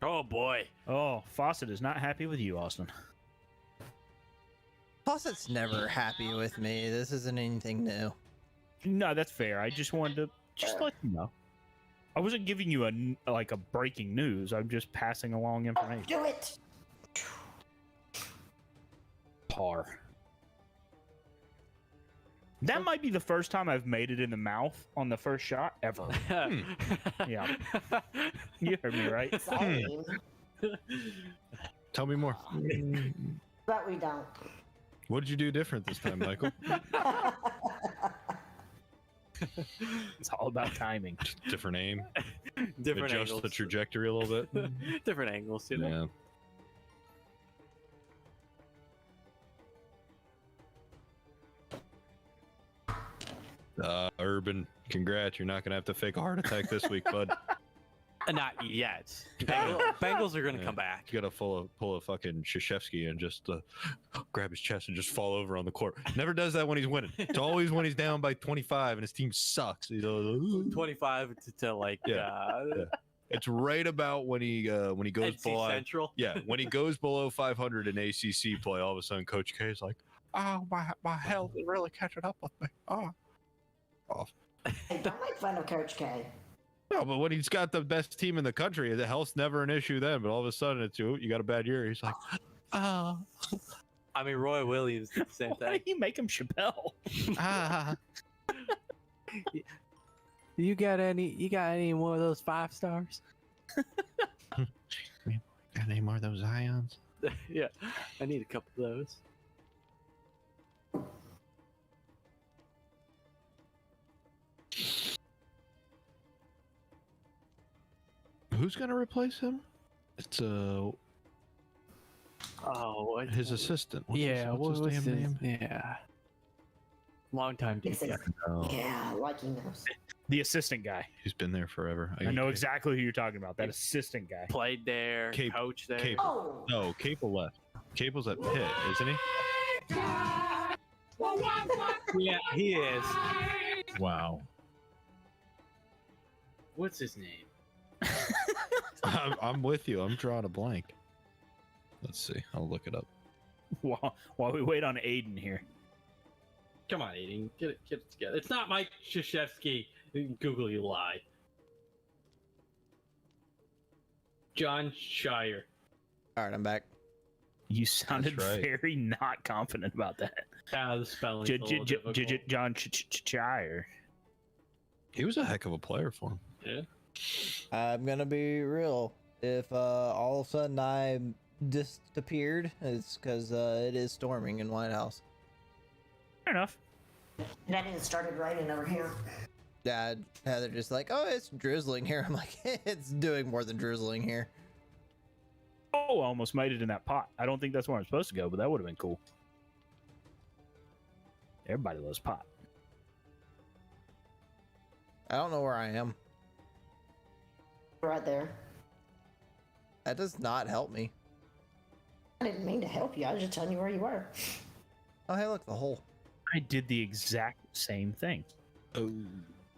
Oh boy. Oh, Fawcett is not happy with you, Austin. Fawcett's never happy with me. This isn't anything new. No, that's fair. I just wanted to let you know. I wasn't giving you a breaking news. I'm just passing along information. Do it. Par. That might be the first time I've made it in the mouth on the first shot ever. Yeah. You heard me right. Same. Tell me more. But we don't. What did you do different this time, Michael? It's all about timing. Different aim. Different Adjust angles. the trajectory a little bit. Different angles, you know. Yeah. Urban, congrats. You're not gonna have to fake a heart attack this week, bud. Not yet. Bengals are going to come back. You gotta pull a fucking Krzyzewski and just grab his chest and just fall over on the court. Never does that when he's winning. It's always when he's down by 25 and his team sucks. He's 25 to like Yeah. It's right about when he goes NC below. Central. Yeah, when he goes below 500 in ACC play, all of a sudden Coach K is like, "Oh, my health is really catching up with me." Oh, off. Hey, don't make fun of Coach K. No, but when he's got the best team in the country, the health's never an issue then. But all of a sudden, it's you got a bad year. He's like, "Ah, I mean, Roy Williams did the same Why thing. do you make him Chappelle? ah." You got any more of those 5 stars? Got any more of those ions? Yeah, I need a couple of those. Who's gonna replace him? It's Oh, what, his assistant. What's what's his his damn name? Yeah. Long time It's DP. Oh, Yeah, like he knows. The assistant guy. he's been there forever. I know exactly who you're talking about. That assistant guy. Played there, Cape- coached there. Cape- Oh, No, Capel left. Capel's at Pitt, isn't he? Yeah, he is. Wow. What's his name? I'm with you. I'm drawing a blank. Let's see. I'll look it up. While we wait on Aiden here. Come on, Aiden, get it together. It's not Mike Krzyzewski. Google, you lie. John Shire. All right, I'm back. You sounded right. very not confident about that. The spelling. John Shire. He was a heck of a player for him. Yeah. I'm gonna be real. If all of a sudden I disappeared, it's because it is storming in White House. Fair enough. that didn't started raining over here. Dad, Heather just like, oh, it's drizzling here. I'm like, it's doing more than drizzling here. Oh, I almost made it in that pot. I don't think that's where I'm supposed to go, but that would have been cool. Everybody loves pot. I don't know where I am. Right there. That does not help me. I didn't mean to help you. I was just telling you where you were. Oh, hey, look, the hole. I did the exact same thing. Oh.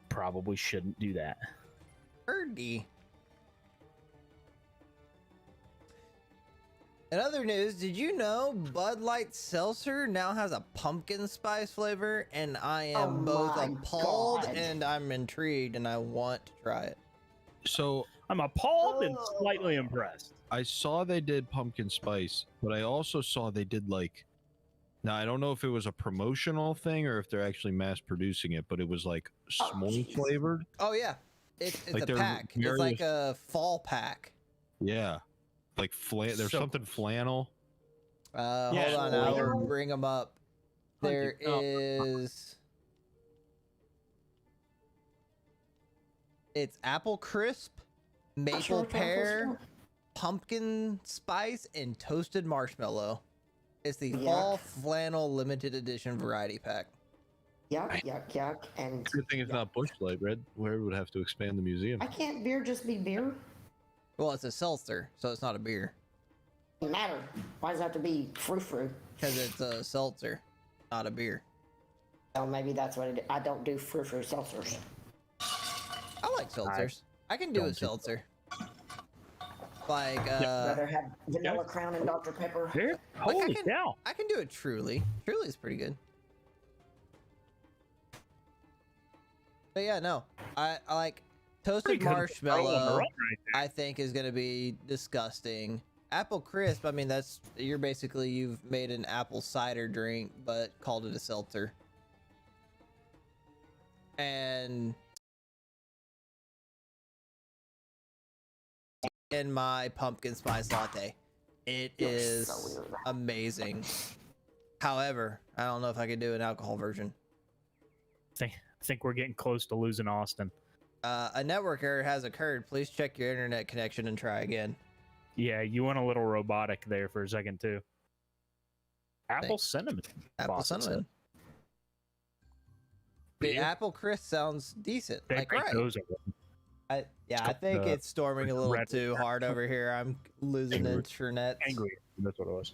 Probably shouldn't do that. Birdie. In other news, did you know Bud Light Seltzer now has a pumpkin spice flavor? And I am both my appalled God. and I'm intrigued and I want to try it. So I'm appalled and slightly impressed. I saw they did pumpkin spice, but I also saw they did like. Now I don't know if it was a promotional thing or if they're actually mass producing it, but it was like s'more jeez. flavored. Oh, yeah. It's Like a they're pack. It's like various- a fall pack. Yeah, like there's So something flannel. Yeah, Hold on, I'll flannel. bring them up. There is. It's apple crisp, maple Sure, pear, pumpkin spice, and toasted marshmallow. It's the Yuck. fall flannel limited edition variety pack. Yuck, yuck, yuck. And Good thing it's not Busch Light, Red. Where would have to expand the museum. why can't beer just be beer? Well, it's a seltzer, so it's not a beer Doesn't matter. Why does it have to be frou-frou? because it's a seltzer, not a beer. Oh, maybe that's what it is. I don't do frou-frou seltzers. I like seltzers. I can do a don't do- seltzer. Like Rather have vanilla crown and Dr. Pepper. Here? Like, Holy cow. I can do it truly. Truly is pretty good. But yeah, no. I like toasted Pretty good roll on the marshmallow. run right there. I think is gonna be disgusting. Apple crisp, I mean you've made an apple cider drink but called it a seltzer. And in my pumpkin spice latte. It You're is so weird. amazing. However, I don't know if I could do an alcohol version. I think we're getting close to losing Austin. A network error has occurred. Please check your internet connection and try again. Yeah, you went a little robotic there for a second too. Apple cinnamon. Apple Boston cinnamon. The Beer? apple crisp sounds decent. They Like make right. those are I think the it's storming a little red- too hard over here. I'm losing Angry. internet. angry. That's what it was.